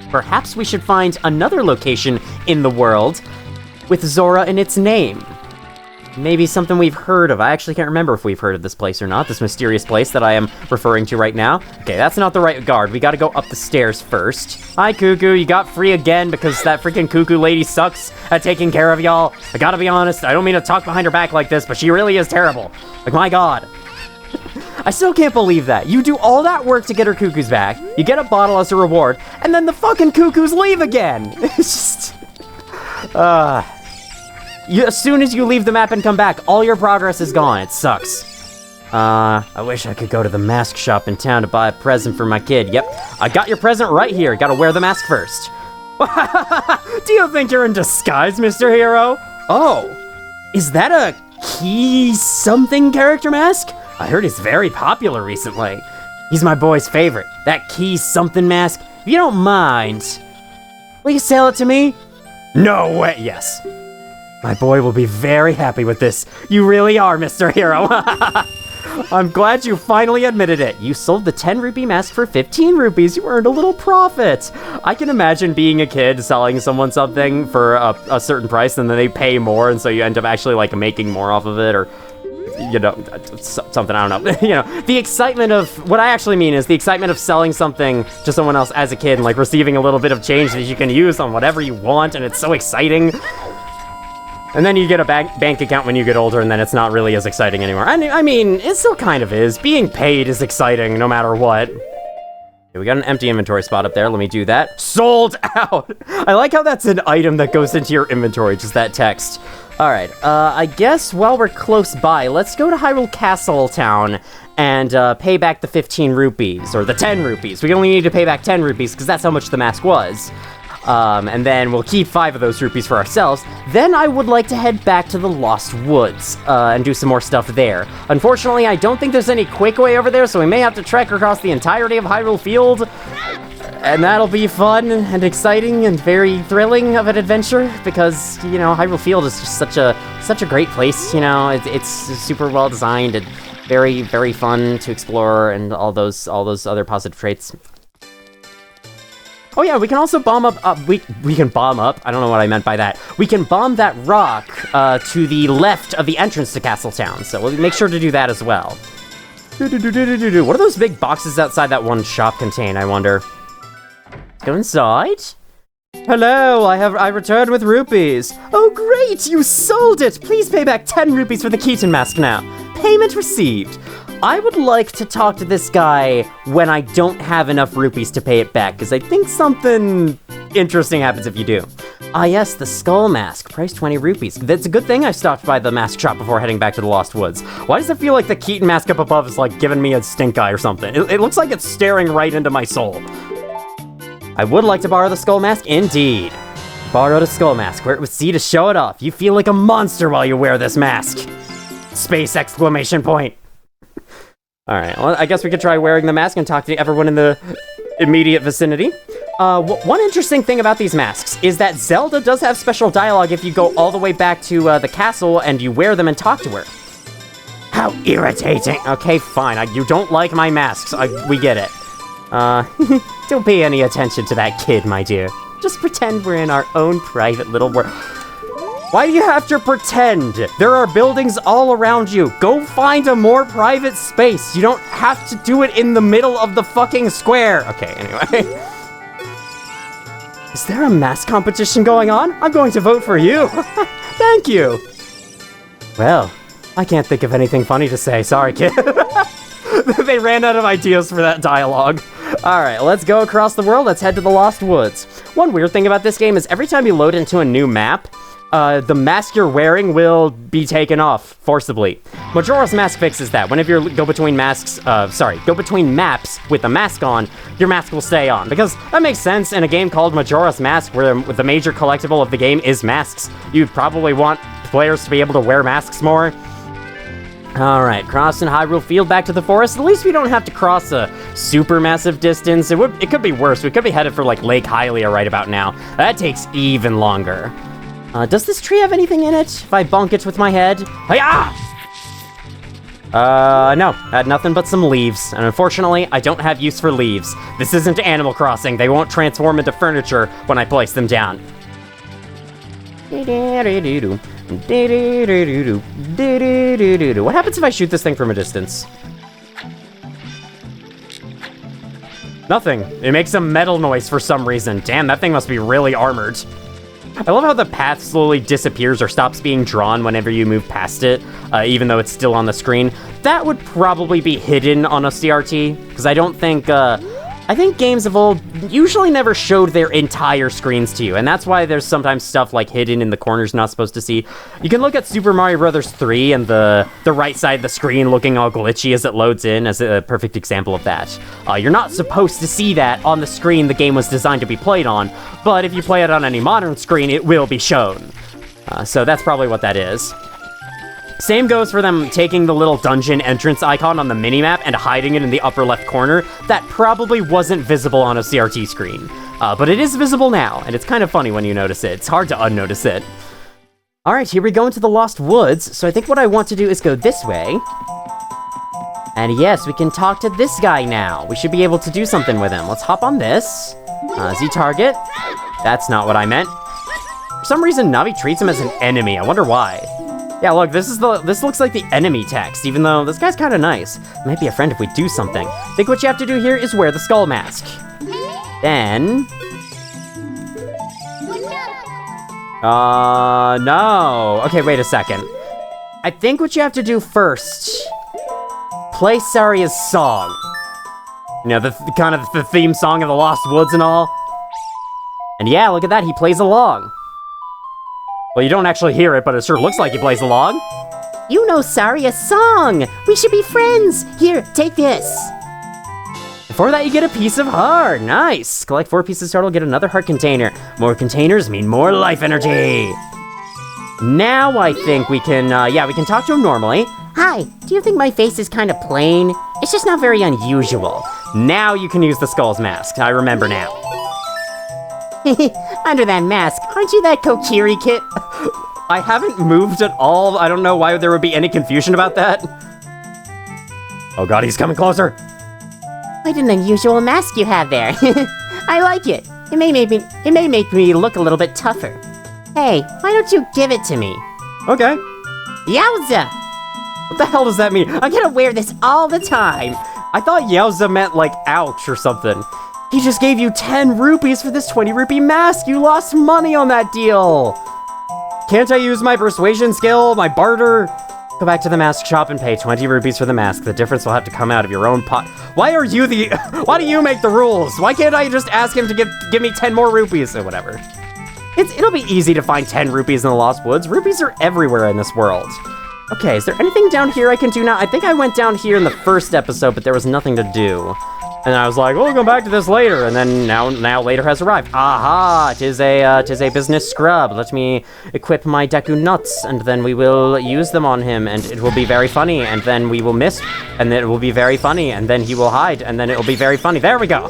Perhaps we should find another location in the world with Zora in its name. Maybe something we've heard of. I actually can't remember if we've heard of this place or not, this mysterious place that I am referring to right now. Okay, that's not the right guard. We gotta go up the stairs first. Hi, Cuckoo. You got free again because that freaking Cuckoo lady sucks at taking care of y'all. I gotta be honest, I don't mean to talk behind her back like this, but she really is terrible. Like, my god. I still can't believe that. You do all that work to get her Cuckoos back, you get a bottle as a reward, and then the fucking Cuckoos leave again. It's just... as soon as you leave the map and come back, all your progress is gone. It sucks. I wish I could go to the mask shop in town to buy a present for my kid. Yep, I got your present right here. Gotta wear the mask first. Do you think you're in disguise, Mr. Hero? Oh, is that a key something character mask? I heard he's very popular recently. He's my boy's favorite. That key something mask. If you don't mind, will you sell it to me? No way. Yes. My boy will be very happy with this. You really are, Mr. Hero. I'm glad you finally admitted it. You sold the 10 rupee mask for 15 rupees. You earned a little profit. I can imagine being a kid selling someone something for a certain price and then they pay more and so you end up actually like making more off of it, or you know, something, I don't know. You know, the excitement of, what I actually mean is the excitement of selling something to someone else as a kid and like receiving a little bit of change that you can use on whatever you want, and it's so exciting. And then you get a bank account when you get older, and then it's not really as exciting anymore. I mean, it still kind of is. Being paid is exciting no matter what. Okay, we got an empty inventory spot up there. Let me do that. Sold out! I like how that's an item that goes into your inventory, just that text. Alright, I guess while we're close by, let's go to Hyrule Castle Town and pay back the 15 rupees, or the 10 rupees. We only need to pay back 10 rupees, because that's how much the mask was. And then we'll keep 5 of those rupees for ourselves. Then I would like to head back to the Lost Woods, and do some more stuff there. Unfortunately, I don't think there's any quick way over there, so we may have to trek across the entirety of Hyrule Field. And that'll be fun and exciting and very thrilling of an adventure, because, you know, Hyrule Field is just such a great place, you know. It's super well designed and very, very fun to explore, and all those other positive traits. Oh yeah, we can also bomb up, we can bomb up, I don't know what I meant by that. We can bomb that rock to the left of the entrance to Castletown, so we'll make sure to do that as well. What do those big boxes outside that one shop contain, I wonder? Go inside. Hello, I returned with rupees. Oh great, you sold it! Please pay back 10 rupees for the Keaton mask now. Payment received. I would like to talk to this guy when I don't have enough rupees to pay it back, because I think something interesting happens if you do. Ah yes, the skull mask, price 20 rupees. That's a good thing I stopped by the mask shop before heading back to the Lost Woods. Why does it feel like the Keaton mask up above is like giving me a stink eye or something? It looks like it's staring right into my soul. I would like to borrow the skull mask, indeed. Borrow the skull mask, wear it with C to show it off. You feel like a monster while you wear this mask. Space exclamation point. Alright, well, I guess we could try wearing the mask and talk to everyone in the immediate vicinity. One interesting thing about these masks is that Zelda does have special dialogue if you go all the way back to the castle and you wear them and talk to her. How irritating. Okay, fine, you don't like my masks, we get it. Don't pay any attention to that kid, my dear. Just pretend we're in our own private little world. Why do you have to pretend? There are buildings all around you. Go find a more private space. You don't have to do it in the middle of the fucking square. Okay, anyway. Is there a mask competition going on? I'm going to vote for you. Thank you. Well, I can't think of anything funny to say. Sorry, kid. They ran out of ideas for that dialogue. Alright, let's go across the world. Let's head to the Lost Woods. One weird thing about this game is every time you load into a new map, the mask you're wearing will be taken off forcibly. Majora's Mask fixes that. Whenever you go between maps with the mask on, your mask will stay on. Because that makes sense in a game called Majora's Mask, where the major collectible of the game is masks. You'd probably want players to be able to wear masks more. Alright, crossing Hyrule Field back to the forest. At least we don't have to cross a super massive distance. It could be worse. We could be headed for like Lake Hylia right about now. That takes even longer. Does this tree have anything in it? If I bonk it with my head? Hi-ya! No. Had nothing but some leaves. And unfortunately, I don't have use for leaves. This isn't Animal Crossing. They won't transform into furniture when I place them down. What happens if I shoot this thing from a distance? Nothing. It makes a metal noise for some reason. Damn, that thing must be really armored. I love how the path slowly disappears or stops being drawn whenever you move past it, even though it's still on the screen. That would probably be hidden on a CRT, because I don't think, I think games of old usually never showed their entire screens to you, and that's why there's sometimes stuff like hidden in the corners not supposed to see. You can look at Super Mario Bros. 3 and the right side of the screen looking all glitchy as it loads in as a perfect example of that. You're not supposed to see that on the screen the game was designed to be played on, but if you play it on any modern screen, it will be shown. So that's probably what that is. Same goes for them taking the little dungeon entrance icon on the minimap and hiding it in the upper left corner. That probably wasn't visible on a CRT screen. But it is visible now, and it's kind of funny when you notice it. It's hard to unnotice it. Alright, here we go into the Lost Woods. So I think what I want to do is go this way. And yes, we can talk to this guy now. We should be able to do something with him. Let's hop on this. Z-target. That's not what I meant. For some reason, Navi treats him as an enemy. I wonder why. Yeah, look, this looks like the enemy text, even though this guy's kind of nice. Might be a friend if we do something. I think what you have to do here is wear the skull mask. Then... no. Okay, wait a second. I think what you have to do first... play Saria's song. You know, the kind of the theme song of the Lost Woods and all. And yeah, look at that, he plays along. Well, you don't actually hear it, but it sure looks like he plays along. You know Saria's song! We should be friends! Here, take this! Before that, you get a piece of heart. Nice! Collect 4 pieces total, get another heart container. More containers mean more life energy. Now I think we can, we can talk to him normally. Hi, do you think my face is kind of plain? It's just not very unusual. Now you can use the skull's mask. I remember now. Under that mask, aren't you that Kokiri kid? I haven't moved at all. I don't know why there would be any confusion about that. Oh god, he's coming closer. Quite an unusual mask you have there. I like it. It may make me look a little bit tougher. Hey, why don't you give it to me? Okay. Yowza! What the hell does that mean? I'm gonna wear this all the time. I thought Yowza meant like ouch or something. He just gave you 10 rupees for this 20 rupee mask. You lost money on that deal. Can't I use my persuasion skill, my barter? Go back to the mask shop and pay 20 rupees for the mask. The difference will have to come out of your own pot. Why do you make the rules? Why can't I just ask him to give me 10 more rupees or whatever? It'll be easy to find 10 rupees in the Lost Woods. Rupees are everywhere in this world. Okay, is there anything down here I can do now? I think I went down here in the first episode, but there was nothing to do. And I was like, we'll come back to this later, and then now later has arrived. Aha! Tis a business scrub. Let me equip my Deku nuts, and then we will use them on him, and it will be very funny, and then we will miss, and then it will be very funny, and then he will hide, and then it will be very funny. There we go!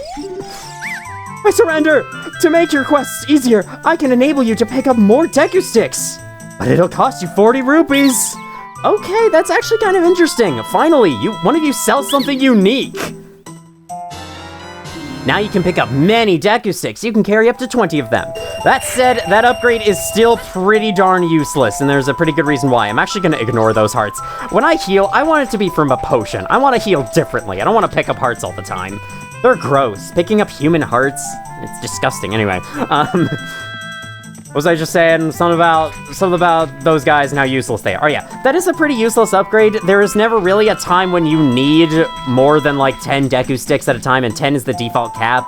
I surrender! To make your quests easier, I can enable you to pick up more Deku sticks! But it'll cost you 40 rupees! Okay, that's actually kind of interesting. Finally, one of you sells something unique! Now you can pick up many Deku sticks. You can carry up to 20 of them. That said, that upgrade is still pretty darn useless, and there's a pretty good reason why. I'm actually going to ignore those hearts. When I heal, I want it to be from a potion. I want to heal differently. I don't want to pick up hearts all the time. They're gross. Picking up human hearts, it's disgusting. Anyway, what was I just saying? Something about those guys and how useless they are. Oh yeah, that is a pretty useless upgrade. There is never really a time when you need more than like 10 Deku sticks at a time, and 10 is the default cap.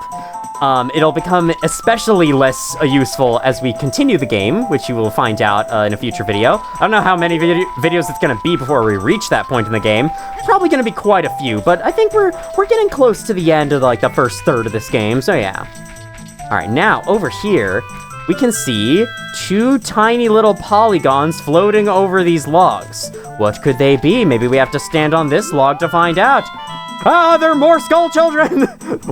It'll become especially less useful as we continue the game, which you will find out in a future video. I don't know how many videos it's gonna be before we reach that point in the game. Probably gonna be quite a few, but I think we're getting close to the end of like the first third of this game, so yeah. All right, now over here, we can see 2 tiny little polygons floating over these logs. What could they be? Maybe we have to stand on this log to find out. Ah, there are more skull children!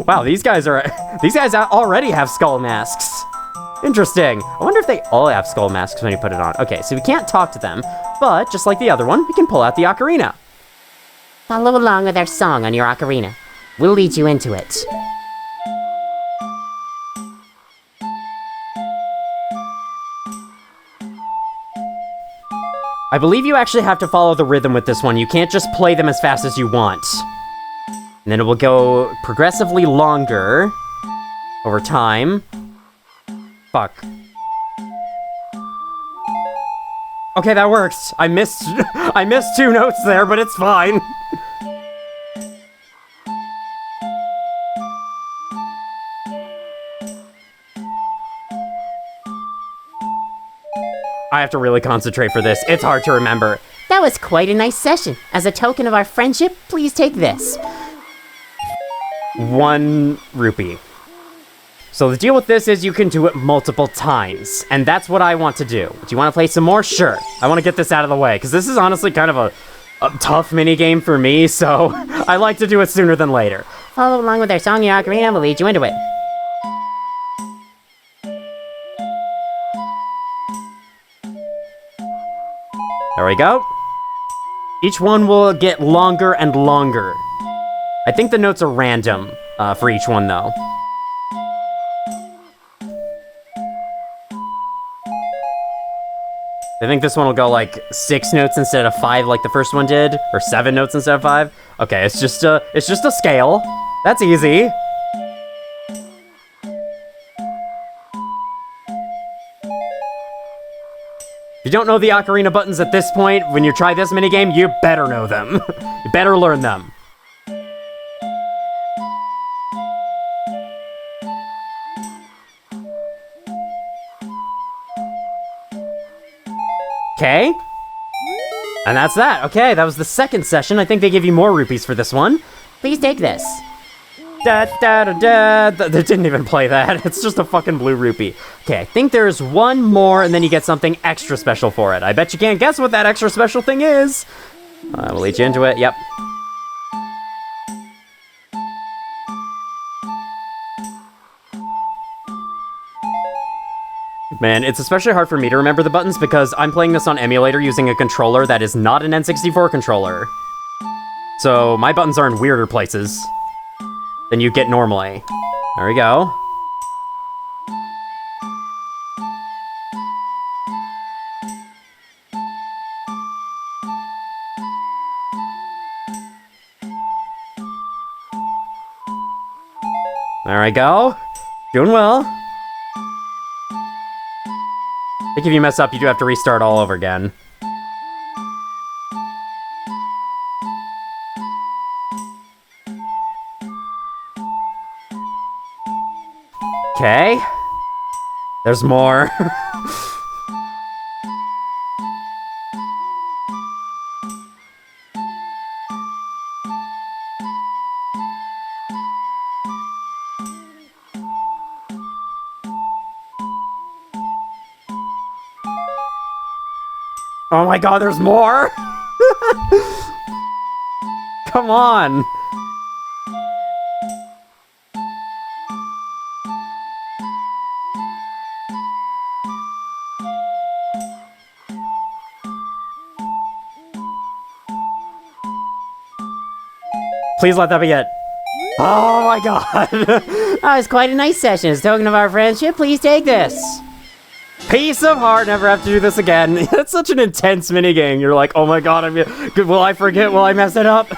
Wow, these guys already have skull masks. Interesting. I wonder if they all have skull masks when you put it on. Okay, so we can't talk to them, but just like the other one, we can pull out the ocarina. Follow along with our song on your ocarina. We'll lead you into it. I believe you actually have to follow the rhythm with this one. You can't just play them as fast as you want. And then it will go progressively longer over time. Fuck. Okay, that works. I missed 2 notes there, but it's fine. I have to really concentrate for this. It's hard to remember. That was quite a nice session. As a token of our friendship, please take this. 1 rupee. So the deal with this is you can do it multiple times, and that's what I want to do. Do you want to play some more? Sure. I want to get this out of the way, because this is honestly kind of a tough mini-game for me, so I like to do it sooner than later. Follow along with our song, your ocarina will lead you into it. There we go. Each one will get longer and longer. I think the notes are random for each one, though. I think this one will go like 6 notes instead of 5 like the first one did, or 7 notes instead of 5. Okay, it's just a scale. That's easy. If you don't know the Ocarina buttons at this point, when you try this minigame, you better know them. You better learn them. Okay. And that's that. Okay, that was the second session. I think they give you more rupees for this one. Please take this. Da da da da. They didn't even play that. It's just a fucking blue rupee. Okay, I think there's one more, and then you get something extra special for it. I bet you can't guess what that extra special thing is. I will lead you into it. Yep. Man, it's especially hard for me to remember the buttons because I'm playing this on emulator using a controller that is not an N64 controller. So my buttons are in weirder places than you get normally. There we go. There I go. Doing well. I think if you mess up, you do have to restart all over again. Okay. There's more. Oh my god, there's more! Come on! Please let that be it. Oh my god! Oh, it's quite a nice session. As a token of our friendship, please take this. Piece of heart, never have to do this again. It's such an intense minigame. You're like, oh my god, will I forget? Will I mess it up?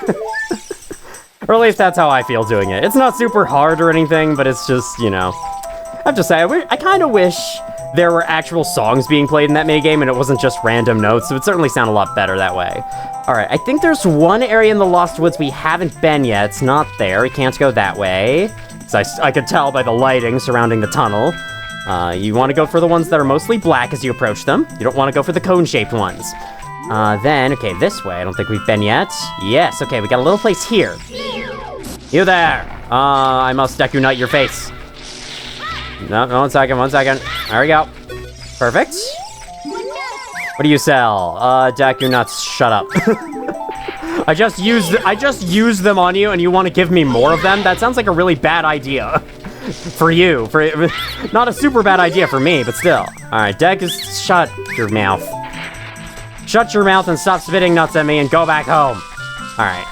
Or at least that's how I feel doing it. It's not super hard or anything, but it's just, you know. I have to say, I kind of wish there were actual songs being played in that minigame and it wasn't just random notes. It would certainly sound a lot better that way. Alright, I think there's one area in the Lost Woods we haven't been yet. It's not there. We can't go that way. So I could tell by the lighting surrounding the tunnel. You want to go for the ones that are mostly black as you approach them. You don't want to go for the cone-shaped ones. Then, okay, this way. I don't think we've been yet. Yes, okay, we got a little place here. You there! I must deck unite your face. No, 1 second, 1 second. There we go. Perfect. What do you sell? Deck nuts, shut up. I just used them on you and you want to give me more of them? That sounds like a really bad idea. For you. Not a super bad idea for me, but still. Alright, Deck is shut your mouth. Shut your mouth and stop spitting nuts at me and go back home. Alright,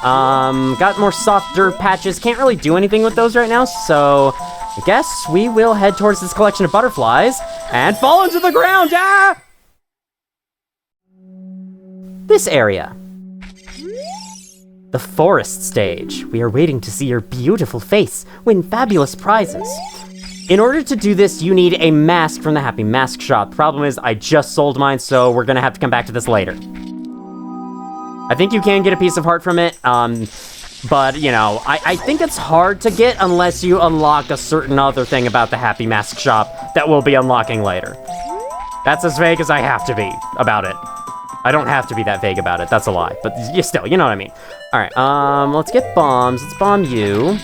got more soft dirt patches. Can't really do anything with those right now, so I guess we will head towards this collection of butterflies and fall into the ground. Ah! This area. The forest stage. We are waiting to see your beautiful face win fabulous prizes. In order to do this, you need a mask from the Happy Mask Shop. Problem is, I just sold mine, so we're gonna have to come back to this later. I think you can get a piece of heart from it, but, you know, I think it's hard to get unless you unlock a certain other thing about the Happy Mask Shop that we'll be unlocking later. That's as vague as I have to be about it. I don't have to be that vague about it, that's a lie, but still, you know what I mean. Alright, let's get bombs. Let's bomb you.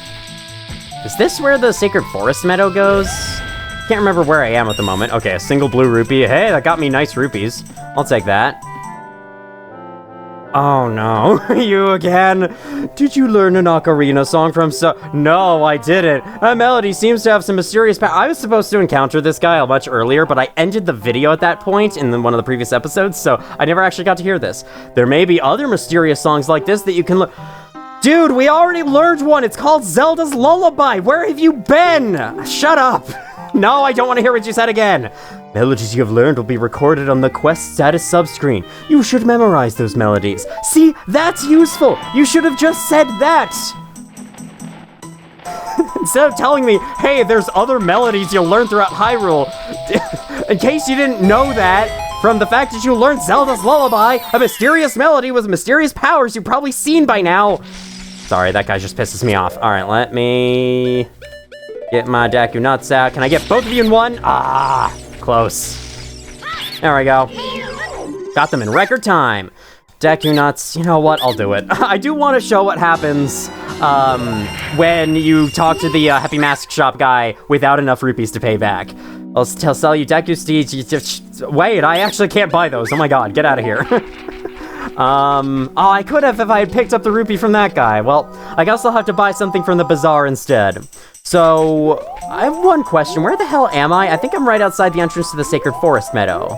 Is this where the Sacred Forest Meadow goes? Can't remember where I am at the moment. Okay, a single blue rupee. Hey, that got me nice rupees. I'll take that. Oh no, you again? Did you learn an Ocarina song from No, I didn't. That melody seems to have some mysterious power. I was supposed to encounter this guy much earlier, but I ended the video at that point in one of the previous episodes, so I never actually got to hear this. There may be other mysterious songs like this that you can Dude, we already learned one. It's called Zelda's Lullaby. Where have you been? Shut up. No, I don't want to hear what you said again. Melodies you have learned will be recorded on the quest status subscreen. You should memorize those melodies. See, that's useful. You should have just said that. Instead of telling me, hey, there's other melodies you'll learn throughout Hyrule. In case you didn't know that, from the fact that you learned Zelda's Lullaby, a mysterious melody with mysterious powers you've probably seen by now. Sorry, that guy just pisses me off. All right, let me get my Deku Nuts out. Can I get both of you in one? Ah, close. There we go. Got them in record time. Deku Nuts, you know what? I'll do it. I do want to show what happens when you talk to the Happy Mask Shop guy without enough rupees to pay back. I'll sell you Deku Steeds. Wait, I actually can't buy those. Oh my god, get out of here. Oh, I could have if I had picked up the rupee from that guy. Well, I guess I'll have to buy something from the bazaar instead. So, I have one question. Where the hell am I? I think I'm right outside the entrance to the Sacred Forest Meadow.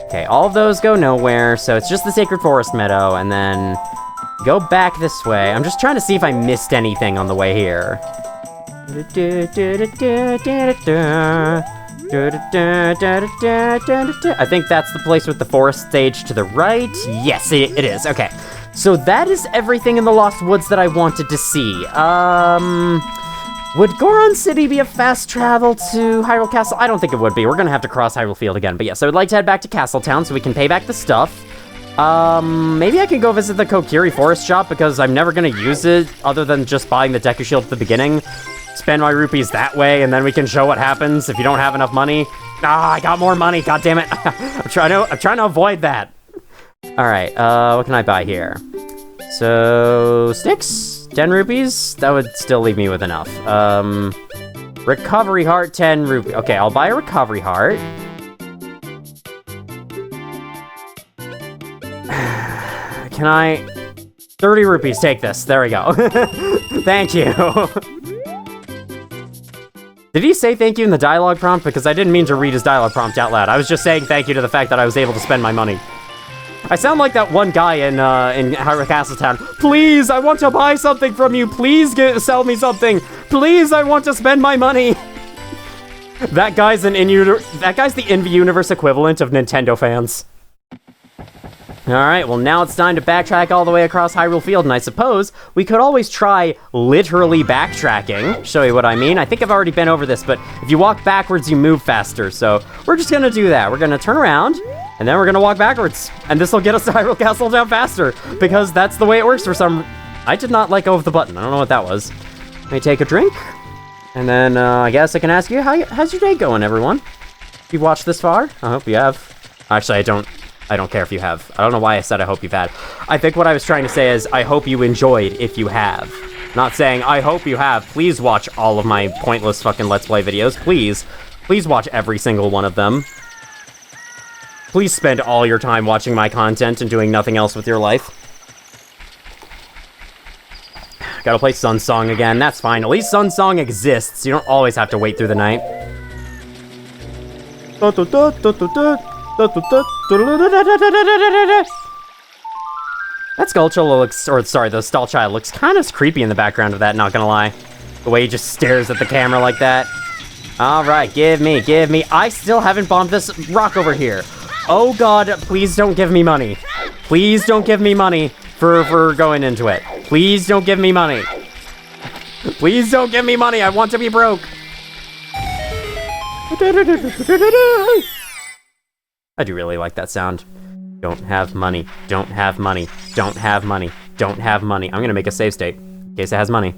Okay, all of those go nowhere, so it's just the Sacred Forest Meadow, and then go back this way. I'm just trying to see if I missed anything on the way here. I think that's the place with the forest stage to the right. Yes, it is. Okay. So that is everything in the Lost Woods that I wanted to see. Would Goron City be a fast travel to Hyrule Castle? I don't think it would be. We're gonna have to cross Hyrule Field again. But yes, I would like to head back to Castletown so we can pay back the stuff. Maybe I can go visit the Kokiri Forest Shop because I'm never gonna use it other than just buying the Deku Shield at the beginning. Spend my rupees that way, and then we can show what happens if you don't have enough money. Ah, I got more money, god damn it. I'm trying to avoid that. Alright, what can I buy here? So, sticks? 10 rupees? That would still leave me with enough. Recovery heart, 10 rupees. Okay, I'll buy a recovery heart. Can I... 30 rupees, take this. There we go. Thank you. Did he say thank you in the dialogue prompt? Because I didn't mean to read his dialogue prompt out loud. I was just saying thank you to the fact that I was able to spend my money. I sound like that one guy in Hyrule Castletown. Please, I want to buy something from you. Please sell me something. Please, I want to spend my money. That guy's the in-universe equivalent of Nintendo fans. Alright, well now it's time to backtrack all the way across Hyrule Field, and I suppose we could always try literally backtracking. Show you what I mean. I think I've already been over this, but if you walk backwards, you move faster, so we're just gonna do that. We're gonna turn around, and then we're gonna walk backwards, and this will get us to Hyrule Castletown faster, because that's the way it works for some... I did not let go of the button. I don't know what that was. Let me take a drink, and then I guess I can ask you, how's your day going, everyone? You've watched this far? I hope you have. Actually, I don't care if you have. I don't know why I said I hope you've had. I think what I was trying to say is, I hope you enjoyed if you have. Not saying, I hope you have. Please watch all of my pointless fucking Let's Play videos. Please. Please watch every single one of them. Please spend all your time watching my content and doing nothing else with your life. Gotta play Sun Song again. That's fine. At least Sun Song exists. You don't always have to wait through the night. That Skullchild looks, the Stall Child looks kind of creepy in the background of that, not gonna lie. The way he just stares at the camera like that. Alright, give me. I still haven't bombed this rock over here. Oh god, please don't give me money. Please don't give me money for going into it. Please don't give me money. Please don't give me money, I want to be broke. I do really like that sound. Don't have money, don't have money, don't have money, don't have money. I'm gonna make a save state, in case it has money.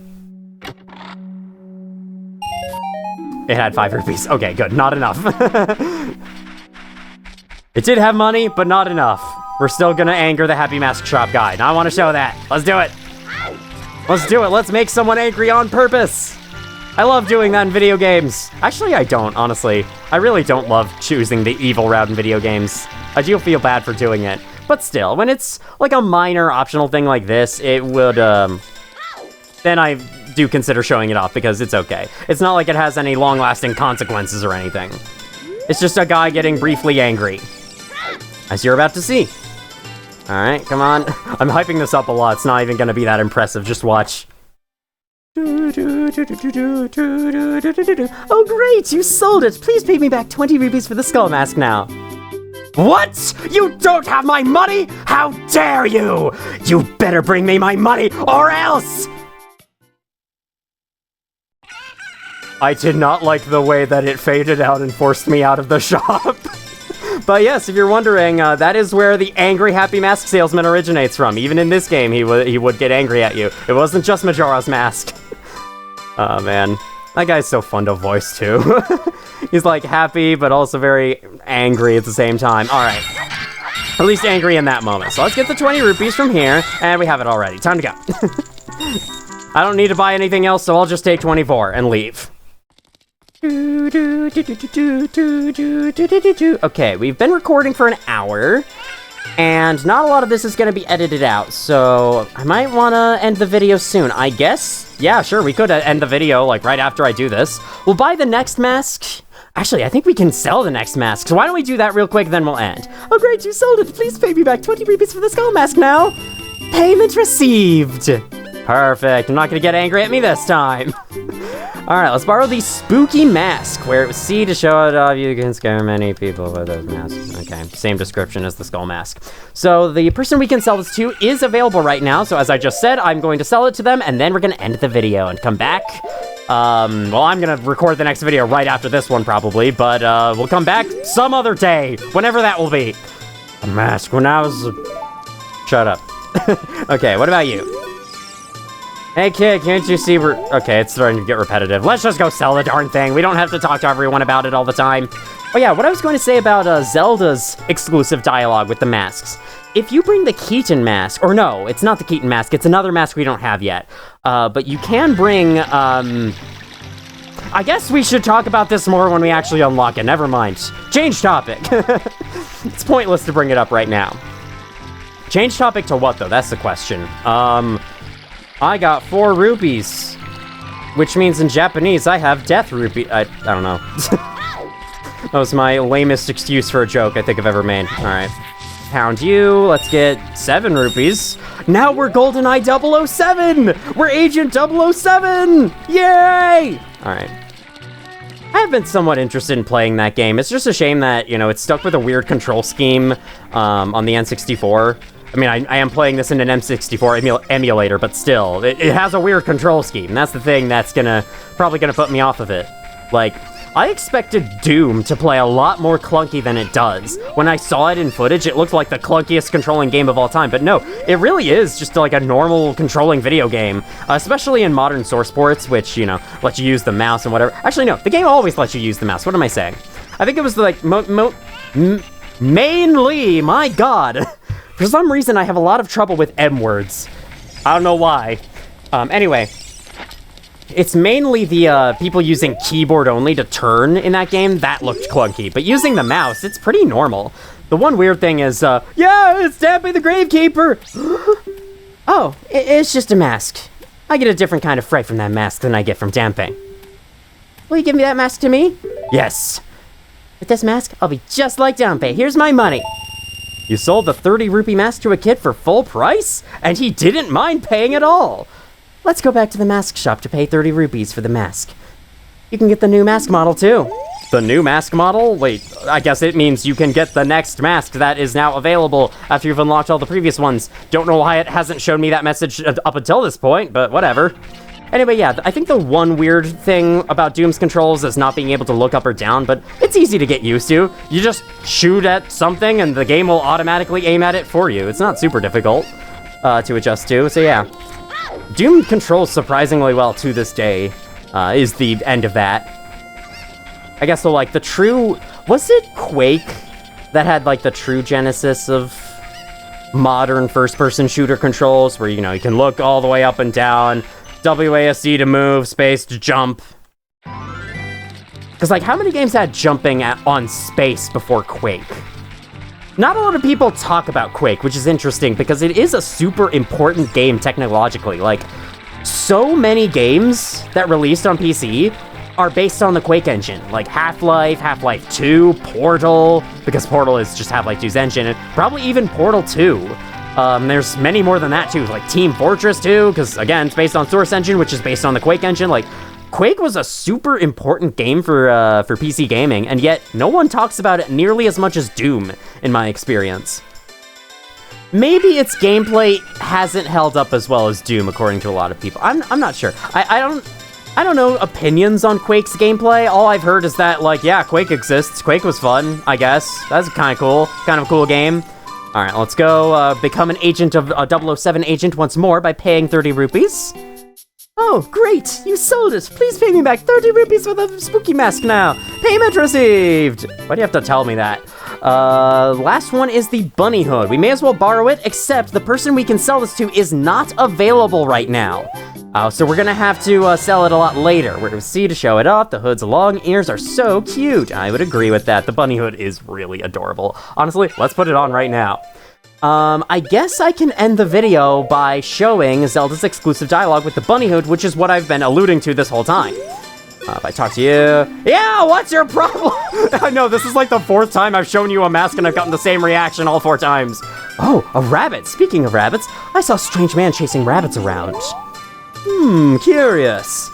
It had 5 rupees. Okay, good, not enough. It did have money, but not enough. We're still gonna anger the Happy Mask Shop guy. Now I wanna show that. Let's do it. Let's do it, let's make someone angry on purpose. I love doing that in video games. Actually, I don't, honestly. I really don't love choosing the evil route in video games. I do feel bad for doing it. But still, when it's like a minor optional thing like this, it would, then I do consider showing it off because it's okay. It's not like it has any long-lasting consequences or anything. It's just a guy getting briefly angry. As you're about to see. Alright, come on. I'm hyping this up a lot. It's not even gonna be that impressive. Just watch. Oh great, you sold it! Please pay me back 20 rupees for the skull mask now. What? You don't have my money? How dare you! You better bring me my money or else! I did not like the way that it faded out and forced me out of the shop. But yes, if you're wondering, that is where the angry Happy Mask salesman originates from. Even in this game, he would get angry at you. It wasn't just Majora's Mask. Oh man, that guy's so fun to voice too. He's like happy, but also very angry at the same time. All right, at least angry in that moment. So let's get the 20 rupees from here, and we have it already. Time to go. I don't need to buy anything else, so I'll just take 24 and leave. Okay, we've been recording for an hour, and not a lot of this is going to be edited out, so I might want to end the video soon. I guess, yeah, sure, we could end the video, like, right after I do this. We'll buy the next mask. Actually, I think we can sell the next mask, so why don't we do that real quick, then we'll end. Oh, great, you sold it. Please pay me back 20 rupees for the skull mask now. Payment received. Perfect. I'm not going to get angry at me this time. All right, let's borrow the spooky mask, where it was C to show it off. You can scare many people with those masks. Okay, same description as the skull mask. So the person we can sell this to is available right now. So as I just said, I'm going to sell it to them, and then we're going to end the video and come back. Well, I'm going to record the next video right after this one probably, but we'll come back some other day, whenever that will be. A mask when I was... Shut up. Okay, what about you? Hey kid, can't you see we're... Okay, it's starting to get repetitive. Let's just go sell the darn thing. We don't have to talk to everyone about it all the time. Oh yeah, what I was going to say about Zelda's exclusive dialogue with the masks. If you bring the Keaton mask, or no, it's not the Keaton mask, it's another mask we don't have yet. But you can bring, I guess we should talk about this more when we actually unlock it. Never mind. Change topic. It's pointless to bring it up right now. Change topic to what, though? That's the question. I got 4 rupees, which means in Japanese I have death rupee. I don't know. That was my lamest excuse for a joke I think I've ever made. All right, pound you. Let's get 7 rupees. Now we're GoldenEye 007. We're Agent 007. Yay! All right. I have been somewhat interested in playing that game. It's just a shame that, you know, it's stuck with a weird control scheme on the N64. I mean, I am playing this in an M64 emulator, but still, it has a weird control scheme. And that's the thing that's probably gonna put me off of it. Like, I expected Doom to play a lot more clunky than it does. When I saw it in footage, it looked like the clunkiest controlling game of all time. But no, it really is just like a normal controlling video game, especially in modern source ports, which, you know, let you use the mouse and whatever. Actually, no, the game always lets you use the mouse. What am I saying? I think it was like, mainly, my god. For some reason, I have a lot of trouble with M words. I don't know why. Anyway, it's mainly the people using keyboard only to turn in that game that looked clunky. But using the mouse, it's pretty normal. The one weird thing is, yeah, it's Dampé the Gravekeeper! Oh, it's just a mask. I get a different kind of fright from that mask than I get from Dampé. Will you give me that mask to me? Yes. With this mask, I'll be just like Dampé. Here's my money. You sold the 30 rupee mask to a kid for full price? And he didn't mind paying at all. Let's go back to the mask shop to pay 30 rupees for the mask. You can get the new mask model too. The new mask model? Wait, I guess it means you can get the next mask that is now available after you've unlocked all the previous ones. Don't know why it hasn't shown me that message up until this point, but whatever. Anyway, yeah, I think the one weird thing about Doom's controls is not being able to look up or down, but it's easy to get used to. You just shoot at something and the game will automatically aim at it for you. It's not super difficult to adjust to, so yeah. Doom controls surprisingly well to this day, is the end of that. I guess so, like, the true... Was it Quake that had, like, the true genesis of modern first-person shooter controls, where, you know, you can look all the way up and down, WASD to move, space to jump. Because, like, how many games had jumping on space before Quake? Not a lot of people talk about Quake, which is interesting, because it is a super important game technologically. Like, so many games that released on PC are based on the Quake engine. Like Half-Life, Half-Life 2, Portal, because Portal is just Half-Life 2's engine, and probably even Portal 2. There's many more than that too, like Team Fortress 2, because again, it's based on Source Engine, which is based on the Quake engine. Like, Quake was a super important game for PC gaming, and yet no one talks about it nearly as much as Doom, in my experience. Maybe its gameplay hasn't held up as well as Doom, according to a lot of people. I'm not sure. I don't know opinions on Quake's gameplay. All I've heard is that, like, yeah, Quake exists. Quake was fun, I guess. That's kind of cool game. All right, let's go become an agent of a 007 agent once more by paying 30 rupees. Oh, great! You sold it! Please pay me back 30 rupees for the spooky mask now! Payment received! Why do you have to tell me that? Last one is the bunny hood. We may as well borrow it, except the person we can sell this to is not available right now. So we're gonna have to sell it a lot later. We're gonna see to show it off. The hood's long ears are so cute. I would agree with that. The bunny hood is really adorable. Honestly, let's put it on right now. I guess I can end the video by showing Zelda's exclusive dialogue with the bunny hood, which is what I've been alluding to this whole time. If I talk to you... Yeah, what's your problem? I know, this is like the 4th time I've shown you a mask and I've gotten the same reaction all 4 times. Oh, a rabbit. Speaking of rabbits, I saw a strange man chasing rabbits around. Curious.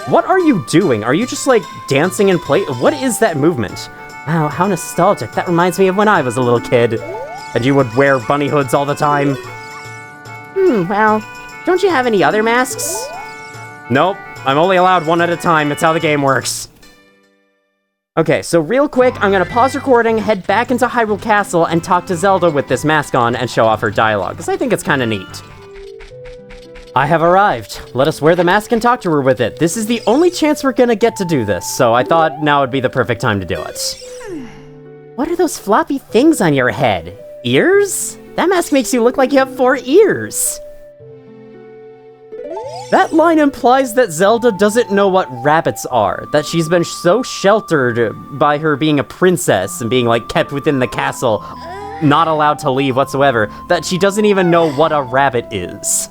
What are you doing? Are you just like dancing in place? What is that movement? Wow, how nostalgic. That reminds me of when I was a little kid. And you would wear bunny hoods all the time. Well, don't you have any other masks? Nope, I'm only allowed one at a time. It's how the game works. Okay, so real quick, I'm gonna pause recording, head back into Hyrule Castle, and talk to Zelda with this mask on and show off her dialogue, because I think it's kind of neat. I have arrived. Let us wear the mask and talk to her with it. This is the only chance we're gonna get to do this, so I thought now would be the perfect time to do it. What are those floppy things on your head? Ears? That mask makes you look like you have 4 ears. That line implies that Zelda doesn't know what rabbits are, that she's been so sheltered by her being a princess and being, like, kept within the castle, not allowed to leave whatsoever, that she doesn't even know what a rabbit is.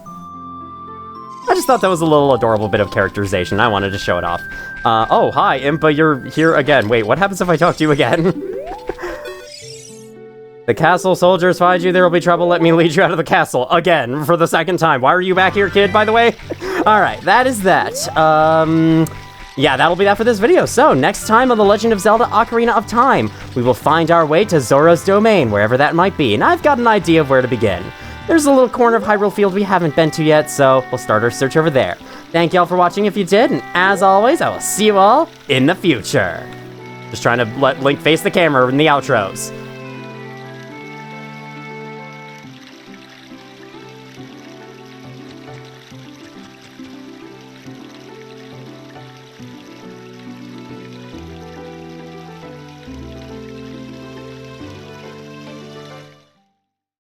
I just thought that was a little adorable bit of characterization. I wanted to show it off. Oh, hi, Impa, you're here again. Wait, what happens if I talk to you again? The castle soldiers find you, there will be trouble. Let me lead you out of the castle again for the 2nd time. Why are you back here, kid, by the way? All right, that is that. Yeah, that'll be that for this video. So next time on The Legend of Zelda Ocarina of Time, we will find our way to Zora's domain, wherever that might be. And I've got an idea of where to begin. There's a little corner of Hyrule Field we haven't been to yet, so we'll start our search over there. Thank y'all for watching if you did, and as always, I will see you all in the future. Just trying to let Link face the camera in the outros.